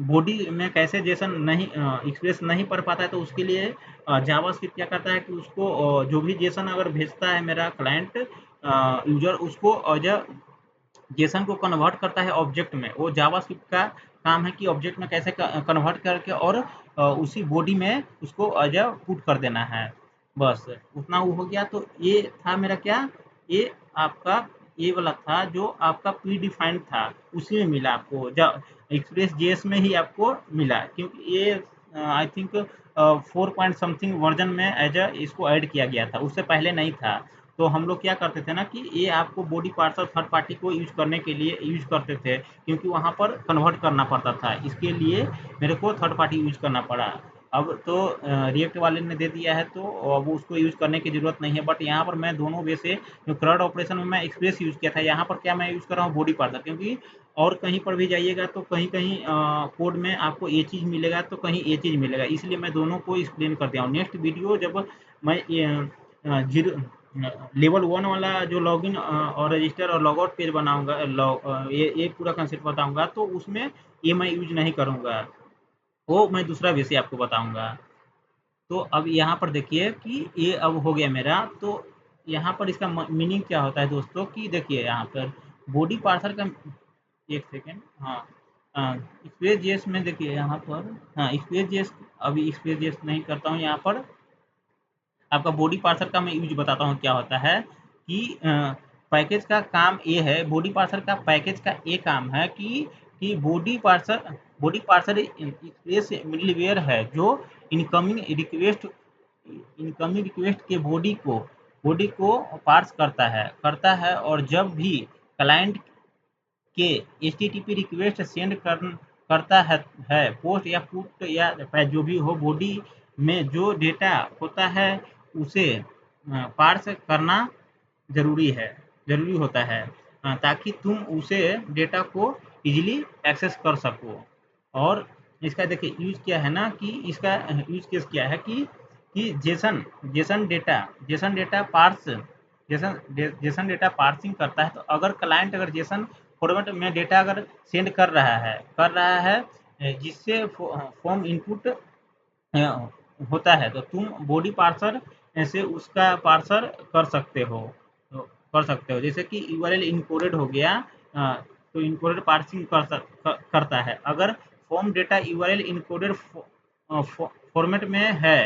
बॉडी में कैसे जेसन नहीं एक्सप्रेस नहीं पढ़ पाता है, तो उसके लिए जावास्क्रिप्ट क्या करता है कि उसको जो भी जेसन अगर भेजता है मेरा क्लाइंट यूजर, उसको जेसन को कन्वर्ट करता है ऑब्जेक्ट में। वो जावास्क्रिप्ट का काम है कि ऑब्जेक्ट में कैसे कन्वर्ट करके और उसी बॉडी में उसको एज पुट कर देना है। बस उतना वो हो गया। तो ये था मेरा क्या, ये आपका ये वाला था जो आपका प्री डिफाइंड था, उसी में मिला आपको, एक्सप्रेस जेएस में ही आपको मिला, क्योंकि ये I think 4 point something version में एज इसको ऐड किया गया था, उससे पहले नहीं था। तो हम लोग क्या करते थे ना कि ये आपको बॉडी पार्सल थर्ड पार्टी को यूज करने के लिए यूज करते थे, क्योंकि वहाँ पर कन्वर्ट करना पड़ता था, इसके लिए मेरे को थर्ड पार्टी यूज करना पड़ा। अब तो रिएक्ट वाले ने दे दिया है तो अब उसको यूज करने की जरूरत नहीं है। बट यहाँ पर मैं दोनों वे से, जो CRUD ऑपरेशन में मैं एक्सप्रेस यूज किया था, यहाँ पर क्या मैं यूज कर रहा हूँ बॉडी पार्सल, क्योंकि और कहीं पर भी जाइएगा तो कहीं कहीं कोड में आपको ये चीज़ मिलेगा तो कहीं ये चीज़ मिलेगा, इसलिए मैं दोनों को एक्सप्लेन कर दिया हूँ। नेक्स्ट वीडियो जब मैं जीरो लेवल 1 वाला जो लॉगिन और रजिस्टर और लॉगआउट पेज बनाऊंगा, ये पूरा कंसेप्ट बताऊंगा, तो उसमें ये मैं यूज नहीं करूंगा, वो मैं दूसरा विषय आपको बताऊंगा। तो अब यहाँ पर देखिए कि ये अब हो गया मेरा। तो यहाँ पर इसका मीनिंग क्या होता है दोस्तों कि देखिए यहाँ पर बॉडी पार्सर का, एक सेकेंड, हाँ स्पेस जेएस में देखिए यहाँ पर, हाँ स्पेस जेएस, अभी स्पेस जेएस नहीं करता हूँ यहाँ पर। आपका बॉडी पार्सर का मैं यूज बताता हूँ क्या होता है कि पैकेज का काम ये है, बॉडी पार्सर का पैकेज का ये काम है कि बॉडी पार्सर एक्सप्रेस मिडलवेयर है जो इनकमिंग रिक्वेस्ट इनकमिंग रिक्वेस्ट के बॉडी को पार्स करता है और जब भी क्लाइंट के एचटीटीपी रिक्वेस्ट सेंड करता है पोस्ट या पुट या जो भी हो, बॉडी में जो डेटा होता है उसे पार्स करना ज़रूरी होता है, ताकि तुम उसे डेटा को इजीली एक्सेस कर सको। और इसका देखिए यूज क्या है ना कि इसका यूज केस क्या है कि जेसन डेटा पार्सिंग करता है। तो अगर क्लाइंट अगर जेसन फॉर्मेट में डेटा अगर सेंड कर रहा है जिससे फॉर्म इनपुट होता है, तो तुम बॉडी पार्सर से उसका पार्सर तो जैसे कि यूआरएल इनकोडेड हो गया, तो इनकोडेड पार्सिंग करता है। अगर form data URL encoded format में है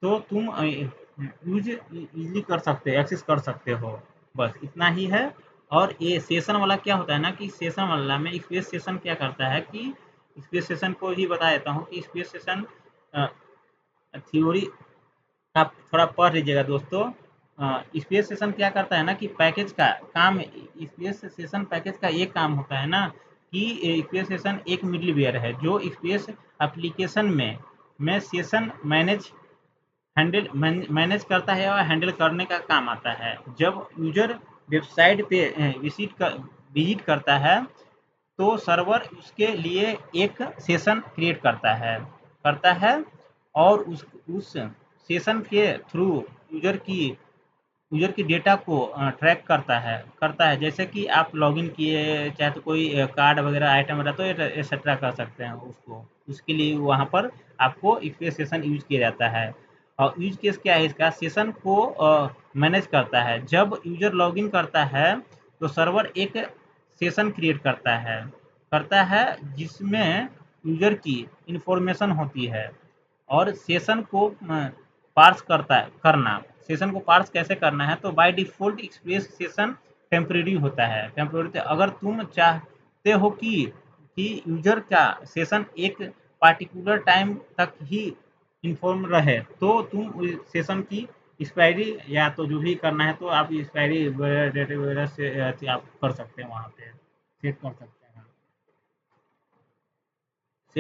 तो तुम यूज इजीली कर सकते हो, एक्सेस कर सकते हो। बस इतना ही है। और ये सेशन वाला क्या होता है ना कि सेशन वाला में स्पेस सेशन क्या करता है कि स्पेस सेशन को ही बता देता हूँ कि स्पेस सेशन थ्योरी आप थोड़ा पढ़ लीजिएगा दोस्तों। स्पेस सेशन क्या करता है ना कि पैकेज का काम, स्पेस सेशन पैकेज का एक काम होता है ना कि स्पेस सेशन एक मिडलवेयर है जो स्पेस एप्लीकेशन में सेशन मैनेज करता है और हैंडल करने का काम आता है। जब यूजर वेबसाइट पे विजिट करता है, तो सर्वर उसके लिए एक सेशन क्रिएट करता है और उस सेशन के थ्रू यूजर की यूजर की डेटा को ट्रैक करता है। जैसे कि आप लॉगिन किए, चाहे तो कोई कार्ड वगैरह आइटम वगैरह तो एक्सेट्रा कर सकते हैं उसको, उसके लिए वहाँ पर आपको स्पेस सेशन यूज किया जाता है। और यूज केस क्या है इसका, सेशन को मैनेज करता है। जब यूजर लॉगिन करता है तो सर्वर एक सेशन क्रिएट करता है जिसमें यूजर की इंफॉर्मेशन होती है। और सेशन को पार्स कैसे करना है, तो by default express session temporary होता है। टेम्परेरी अगर तुम चाहते हो कि यूजर का सेशन एक पार्टिकुलर टाइम तक ही इन्फॉर्म रहे, तो तुम सेशन की एक्सपायरी या तो जो भी करना है तो आप एक्सपायरी वगैरह डेट वगैरह से आप कर सकते हैं, वहाँ पे सेट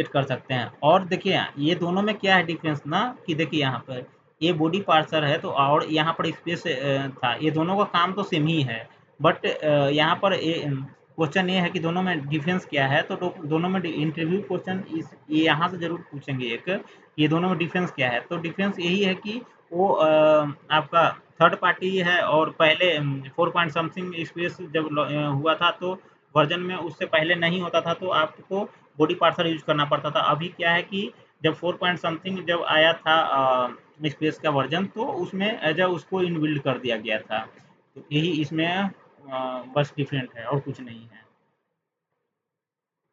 कर सकते हैं। और देखिए ये दोनों में क्या है डिफरेंस ना कि देखिए यहाँ पर ये बॉडी पार्सर है, तो और यहाँ पर स्पेस था, ये दोनों का काम तो सेम ही है, बट यहाँ पर क्वेश्चन ये है कि दोनों में डिफरेंस क्या है। तो दोनों में इंटरव्यू क्वेश्चन इस ये यहाँ से जरूर पूछेंगे एक, ये दोनों में डिफरेंस क्या है। तो डिफरेंस यही है कि वो आपका थर्ड पार्टी है, और पहले 4 पॉइंट समथिंग स्पेस जब हुआ था तो वर्जन में उससे पहले नहीं होता था, तो आपको बॉडी पार्सर यूज करना पड़ता था। अभी क्या है कि जब 4 पॉइंट समथिंग जब आया था स्पेस का वर्जन, तो उसमें एज अ उसको इनबिल्ड कर दिया गया था। तो यही इसमें बस डिफरेंट है और कुछ नहीं है।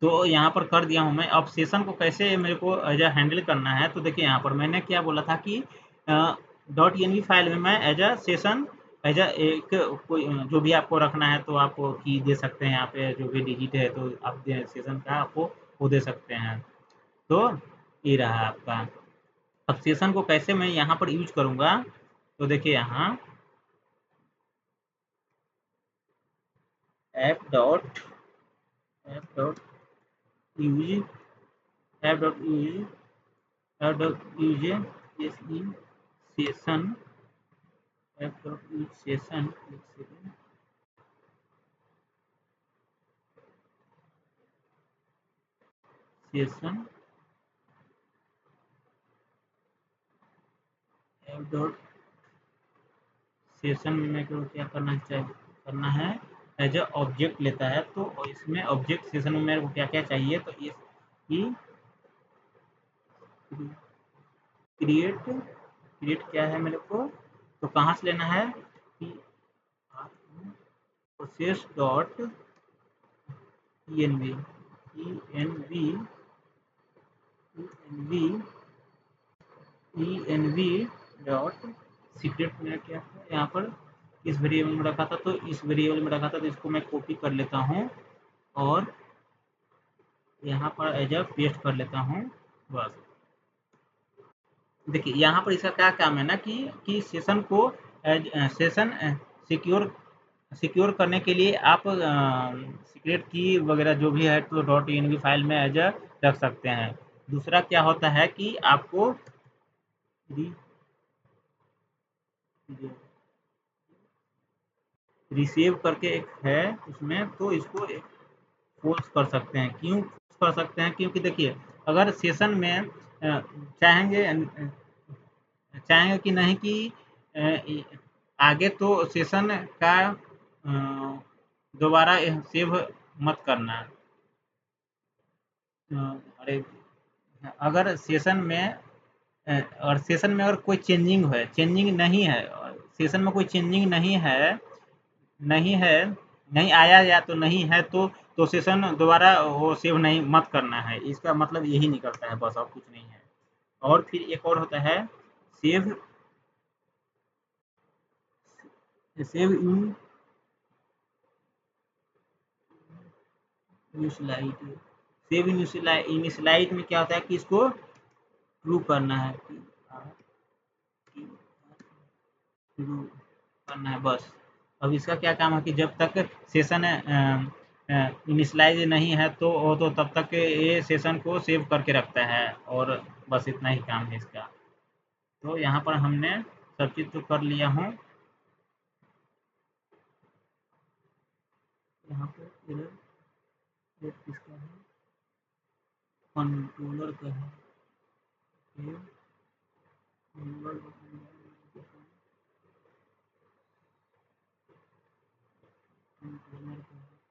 तो यहाँ पर कर दिया हूँ मैं। अब सेशन को कैसे मेरे को एज अ हैंडल करना है, तो देखिए यहाँ पर मैंने क्या बोला था कि डॉट एन फाइल में मैं as a session as a एक कोई जो भी आपको रखना है तो आप की दे सकते हैं, यहाँ पे जो भी डिजिट है तो आप सेशन का आपको वो दे सकते हैं। तो ये रहा आपका। अब सेशन को कैसे मैं यहाँ पर यूज करूँगा, तो देखिए यहाँ app dot app dot use app dot use app dot use S E session app dot use session एक second session app dot session में मेरे को क्या करना है, एज अ ऑब्जेक्ट लेता है। तो इसमें ऑब्जेक्ट सेशन में मेरे को क्या क्या चाहिए, तो इसकी क्रिएट क्रिएट क्या है मेरे को, तो कहाँ से लेना है कि process dot env env env dot secret में क्या है यहाँ पर इस वेरिएबल में रखा था, तो इस वेरिएबल में रखा था, तो इसको मैं कॉपी कर लेता हूँ और यहाँ पर एज अ पेस्ट कर लेता हूँ। बस देखिए यहाँ पर इसका क्या काम है ना कि सेशन को सेशन सिक्योर सिक्योर करने के लिए आप सीक्रेट की वगैरह जो भी है तो डॉट एन फाइल में एज अ रख सकते हैं। दूसरा क्या होता है कि आपको रिसीव करके एक है उसमें, तो इसको फोर्स कर सकते हैं। क्यों कर सकते हैं, क्योंकि देखिए अगर सेशन में चाहेंगे चाहेंगे कि नहीं कि आगे तो सेशन का दोबारा सेव मत करना। अरे अगर सेशन में और सेशन में अगर कोई चेंजिंग नहीं है, सेशन में कोई चेंजिंग नहीं है, नहीं आया या तो नहीं है, तो सेशन दोबारा वो सेव नहीं मत करना है। इसका मतलब यही निकलता है, बस और कुछ नहीं है। और फिर एक और होता है सेव सेव इन इनिशियलाइट सेव इनिशियलाइट में क्या होता है कि इसको ट्रू करना है, ट्रू करना है बस। अब इसका क्या काम है कि जब तक सेशन इनिशियलाइज नहीं है तो वो तो तब तक ये सेशन को सेव करके रखता है, और बस इतना ही काम है इसका। तो यहाँ पर हमने सब चीज़ तो कर लिया हूँ। यहाँ पर एरर किसका है, कंट्रोलर का है।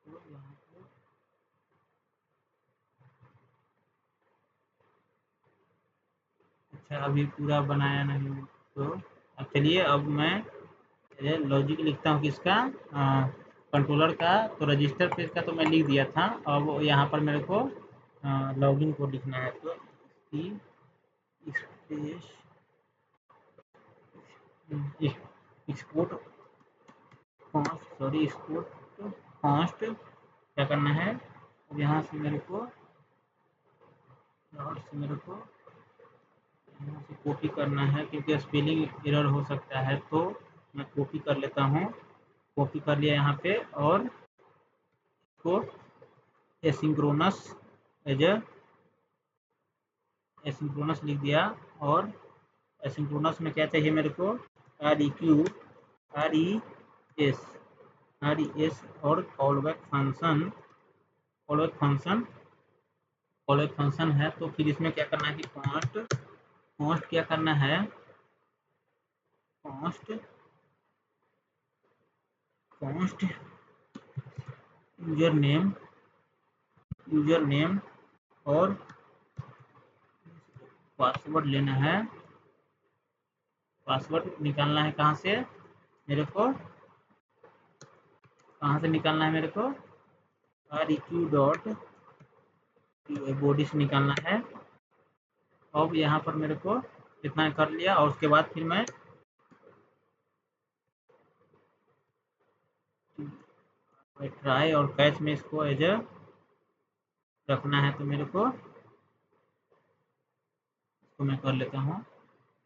तो यहाँ पर अच्छा अभी पूरा बनाया नहीं, तो अब चलिए अब मैं लॉजिक लिखता हूँ किसका, कंट्रोलर का। तो रजिस्टर पेज का तो मैं लिख दिया था, अब यहाँ पर मेरे को लॉगिन कोड लिखना है। तो स्पेस एक्सपोर्ट एक्सपोर्ट कॉन्स्ट क्या करना है, अब यहाँ से मेरे को यहाँ से कॉपी करना है, क्योंकि स्पेलिंग एरर हो सकता है, तो मैं कॉपी कर लेता हूँ। कॉपी कर लिया यहाँ पे, और इसको एसिंक्रोनस एज एसिंक्रोनस लिख दिया, और एसिंक्रोनस में क्या चाहिए मेरे को, R E Q, R E S, R E S और callback function, callback function, callback function है। तो फिर इसमें क्या करना है कि कॉन्स्ट, कॉन्स्ट क्या करना है, const, const user name, user name और पासवर्ड लेना है, पासवर्ड निकालना है कहाँ से मेरे को, कहाँ से निकालना है मेरे को, R E Q dot body से निकालना है। अब यहाँ पर मेरे को इतना कर लिया और उसके बाद फिर मैं ट्राई और कैच में इसको एज ए रखना है, तो मेरे को इसको मैं कर लेता हूँ।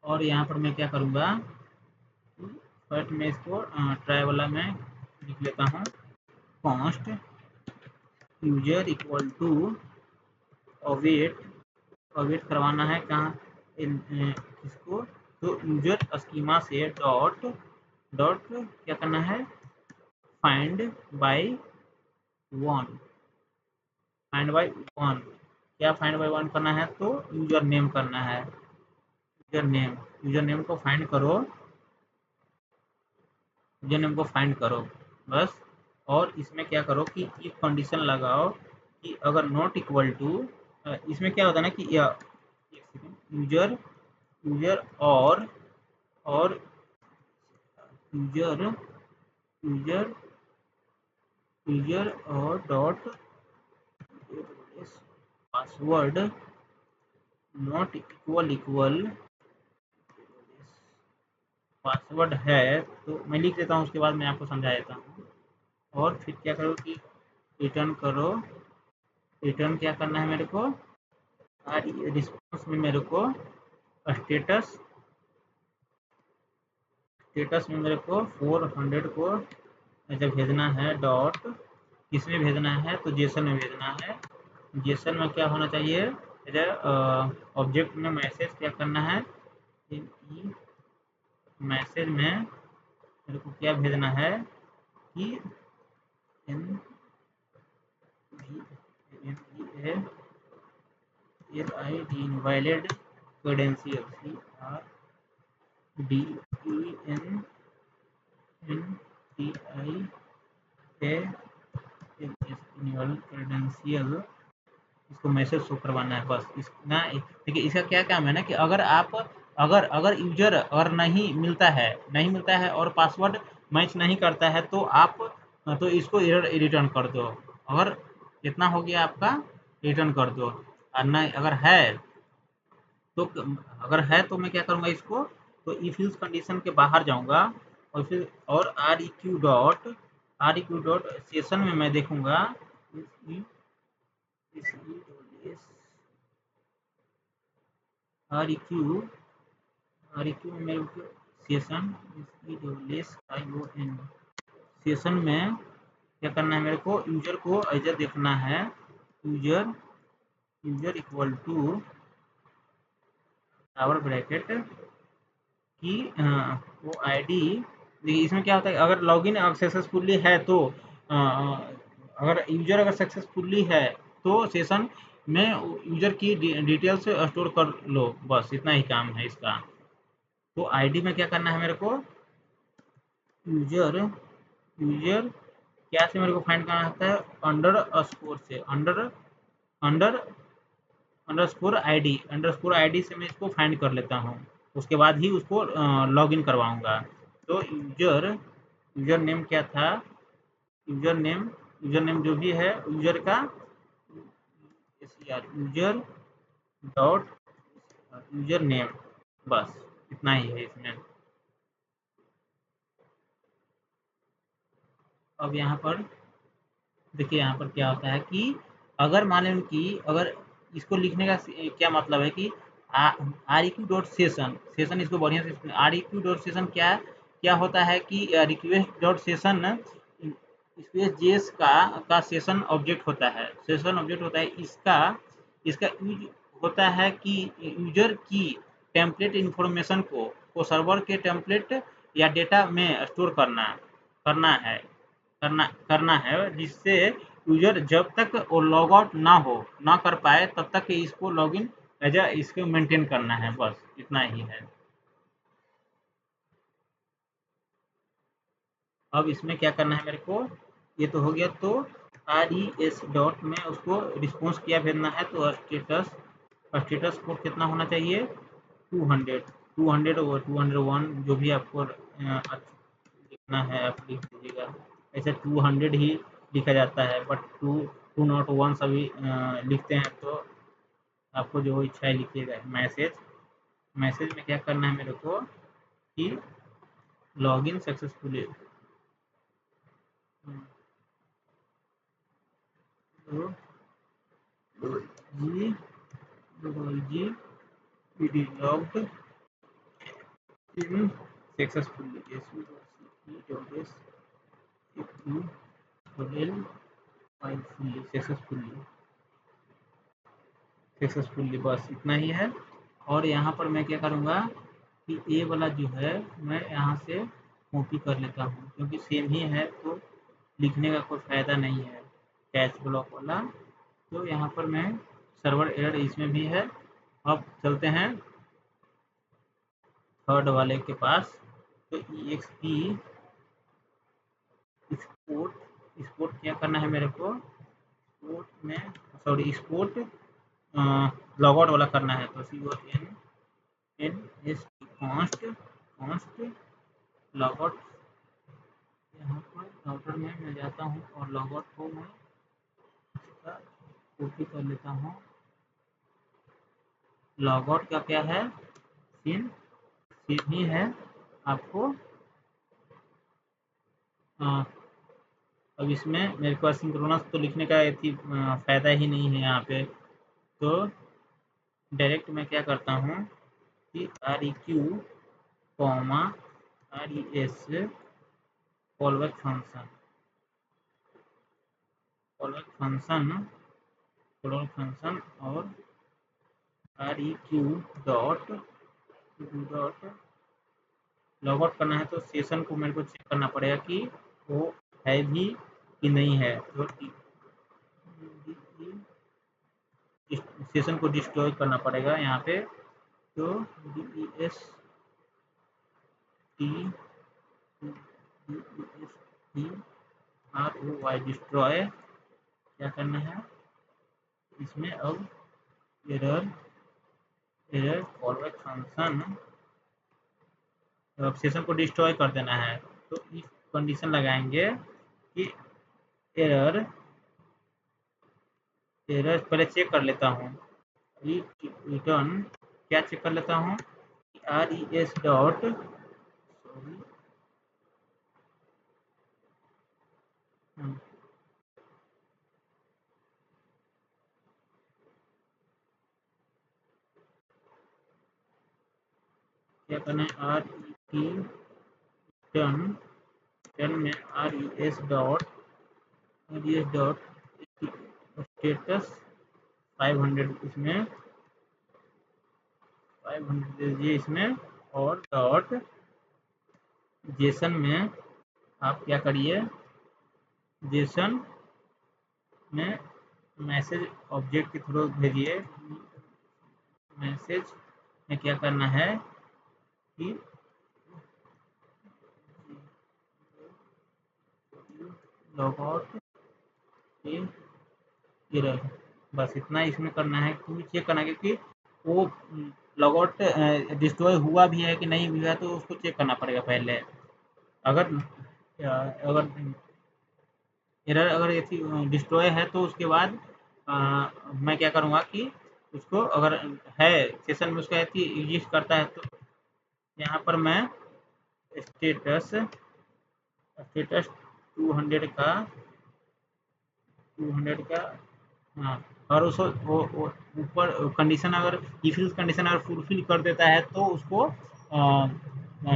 और यहाँ पर मैं क्या करूँगा, फर्स्ट में इसको ट्राई वाला में लिख लेता हूँ, const user equal to await, await करवाना है कहाँ इसको, तो यूजर स्कीमा से डॉट, डॉट क्या करना है, find by one, find by one, क्या फाइंड बाय वन करना है, तो यूजर नेम करना है, यूजर नेम, यूजर नेम को फाइंड करो, यूजर नेम को फाइंड करो बस। और इसमें क्या करो कि एक कंडीशन लगाओ कि अगर नॉट इक्वल टू, इसमें क्या होता है ना कि यूजर, यूजर और यूजर, यूजर, यूजर और dot password not equal equal password है, तो मैं लिख देता हूँ, उसके बाद मैं आपको समझा देता हूँ। और फिर क्या करो कि रिटर्न करो, रिटर्न क्या करना है मेरे को, रिस्पॉन्स में मेरे को स्टेटस, स्टेटस में मेरे को 400 को ऐसे भेजना है, डॉट किसमें भेजना है, तो जेसन में भेजना है। जेसन में क्या होना चाहिए, ऑब्जेक्ट में मैसेज क्या करना है, मैसेज में मेरे को क्या भेजना है कि N L I D invalid credential, C R D E N N T I A L S, invalid credential, इसको मैसेज शो करवाना है बस। इतना देखिए, इसका क्या काम है ना कि अगर आप, अगर अगर यूजर अगर नहीं मिलता है, नहीं मिलता है और पासवर्ड मैच नहीं करता है, तो आप तो इसको एरर रिटर्न कर दो, अगर इतना हो गया आपका रिटर्न कर दो। और नहीं अगर है तो, अगर है तो मैं क्या करूँगा इसको, तो इफ यूज कंडीशन के बाहर जाऊँगा और फिर और R E Q dot, R E Q dot session में मैं देखूँगा R E Q, R E Q में मेरे को session I O N, session में क्या करना है मेरे को, यूजर को एज देखना है, user, user equal to our bracket की वो आईडी। देखिए इसमें क्या होता है, अगर लॉगिन सक्सेसफुली है तो अगर यूजर अगर सक्सेसफुली है तो सेशन में यूजर की डिटेल्स स्टोर कर लो, बस इतना ही काम है इसका। तो आईडी में क्या करना है मेरे को, यूजर, यूजर क्या से मेरे को फाइंड करना होता है, अंडर स्कोर से, under, under underscore ID, underscore ID से मैं इसको फाइंड कर लेता हूँ, उसके बाद ही उसको लॉगिन करवाऊंगा। तो यूजर, यूजर नेम क्या था, यूजर नेम, यूजर नेम जो भी है यूजर का, यूजर डॉट यूजर नेम, बस इतना ही है इसमें। अब यहाँ पर देखिए, यहाँ पर क्या होता है कि अगर मान लें कि अगर इसको लिखने का क्या मतलब है कि are E Q dot session, session इसको बढ़िया से are E Q dot session क्या क्या होता है कि रिक्वेस्ट डॉट सेशन स्पेस जेस का सेशन ऑब्जेक्ट होता है, सेशन ऑब्जेक्ट होता है इसका, इसका यूज होता है कि यूजर की टेम्पलेट इन्फॉर्मेशन को सर्वर के टेम्पलेट या डेटा में स्टोर करना है जिससे यूजर जब तक वो लॉग आउट ना कर पाए तब तक इसको लॉगिन एज इसको मेंटेन करना है, बस इतना ही है। अब इसमें क्या करना है मेरे को, ये तो हो गया। तो res डॉट में उसको रिस्पॉन्स क्या भेजना है, तो स्टेटस कोड कितना होना चाहिए, 200 और 201 जो भी आपको लिखना है आप लिख दीजिएगा। ऐसे 200 ही लिखा जाता है, बट 201 सभी लिखते हैं, तो आपको जो इच्छा है लिखिएगा। मैसेज में क्या करना है मेरे को कि लॉगिन सक्सेसफुली, जी लॉग्ड इन सक्सेसफुली, सक्सेसफुली, बस इतना ही है। और यहाँ पर मैं क्या करूँगा कि ये वाला जो है मैं यहाँ से कॉपी कर लेता हूँ, क्योंकि सेम ही है तो लिखने का कोई फ़ायदा नहीं है कैच ब्लॉक वाला। तो यहाँ पर मैं सर्वर एरर इसमें भी है। अब चलते हैं थर्ड वाले के पास। तो EXP एक्सपोर्ट क्या करना है मेरे को, एक्सपोर्ट लॉग आउट वाला करना है। तो const लॉग आउट, यहाँ पर राउटर में मैं जाता हूँ और लॉग आउट को मैं कॉपी कर लेता हूँ। लॉग आउट का क्या है, सीन ही है आपको। अब इसमें मेरे को सिंक्रोनस तो लिखने का फ़ायदा ही नहीं है यहाँ पे। तो डायरेक्ट मैं क्या करता हूँ कि REQ, RES कॉलबैक फंक्शन और REQ डॉट लॉग आउट करना है। तो सेशन को मेरे को चेक करना पड़ेगा कि वो है भी कि नहीं है। तो सेशन को डिस्ट्रॉय करना पड़ेगा यहाँ पे। तो DESTROY डिस्ट्रॉय क्या करना है इसमें। अब एरर कॉलबैक फंक्शन, अब सेशन को डिस्ट्रॉय कर देना है। तो इफ कंडीशन लगाएंगे कि एरर पहले चेक कर लेता हूँ, रिटर्न क्या चेक कर लेता हूँ, RES डॉट क्या करना है, रिटर्न में RES डॉट स्टेटस 500 इसमें 500 दीजिए इसमें। और डॉट जेसन में आप क्या करिए, जेसन में मैसेज ऑब्जेक्ट के थ्रू भेजिए। मैसेज में क्या करना है कि लॉग आउट एरर, बस इतना इसमें करना है। क्योंकि चेक करना है क्योंकि वो लॉग आउट डिस्ट्रॉय हुआ भी है कि नहीं हुआ, तो उसको चेक करना पड़ेगा पहले। अगर एरर अगर डिस्ट्रॉय है तो उसके बाद मैं क्या करूँगा कि उसको अगर है सेशन में उसका एग्जिस्ट करता है, तो यहाँ पर मैं स्टेटस 200 का हाँ, और उसको ऊपर कंडीशन अगर इफ कंडीशन अगर फुलफिल कर देता है तो उसको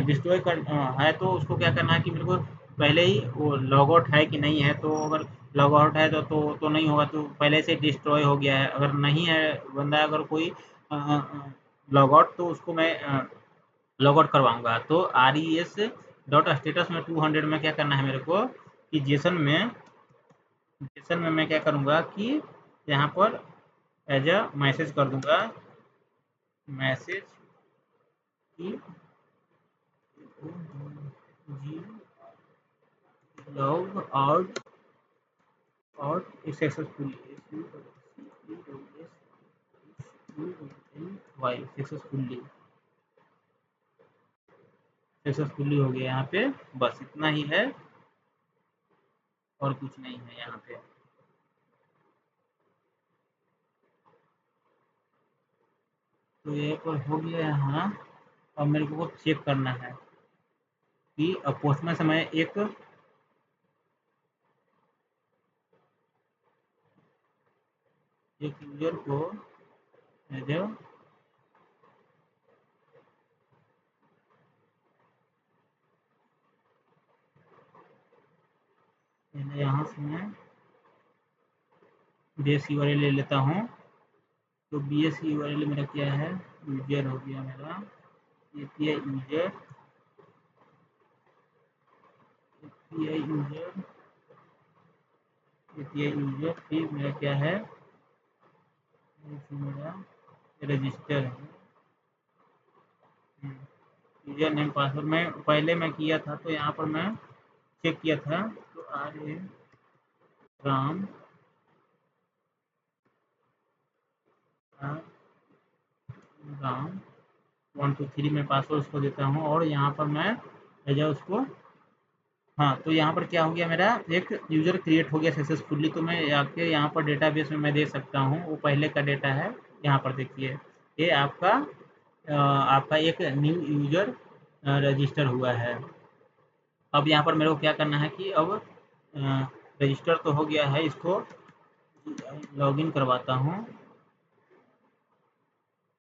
डिस्ट्रॉय कर है। तो उसको क्या करना है कि मेरे को पहले ही वो लॉग आउट है कि नहीं है। तो अगर लॉग आउट है तो नहीं होगा, तो पहले से डिस्ट्रॉय हो गया है। अगर नहीं है बंदा, अगर कोई लॉग आउट, तो उसको मैं लॉग आउट करवाऊंगा। तो res डॉट स्टेटस में 200 में क्या करना है मेरे को कि जेसन में मैं क्या करूंगा कि यहाँ पर एज अ मैसेज कर दूंगा, मैसेज की जी लॉग आउट सक्सेसफुली सक्सेसफुली हो गया यहाँ पे। बस इतना ही है और कुछ नहीं है यहाँ पे। तो ये पर हो गया यहाँ। अब मेरे को चेक करना है कि अब पोस्टमैन से मैं एक यूजर को एज अ यहाँ से मैं बेस यूआरएल ले लेता हूँ। तो बीएस यूआरएल मेरा क्या है, यूजर हो गया मेरा API user, API user, API user. फिर मेरा क्या है, मेरा रजिस्टर है, यूजर नेम पासवर्ड मैं पहले मैं किया था, तो यहाँ पर मैं चेक किया था। तो आर ए राम राम 123 में पासवर्ड उसको देता हूँ, और यहाँ पर मैं भेजा उसको। हाँ, तो यहाँ पर क्या हो गया, मेरा एक यूजर क्रिएट हो गया सक्सेसफुली। तो मैं आके यहाँ पर डेटाबेस में मैं देख सकता हूँ, वो पहले का डेटा है। यहाँ पर देखिए, ये आपका एक न्यू यूजर रजिस्टर हुआ है। अब यहाँ पर मेरे को क्या करना है कि अब रजिस्टर तो हो गया है, इसको लॉगिन करवाता हूँ।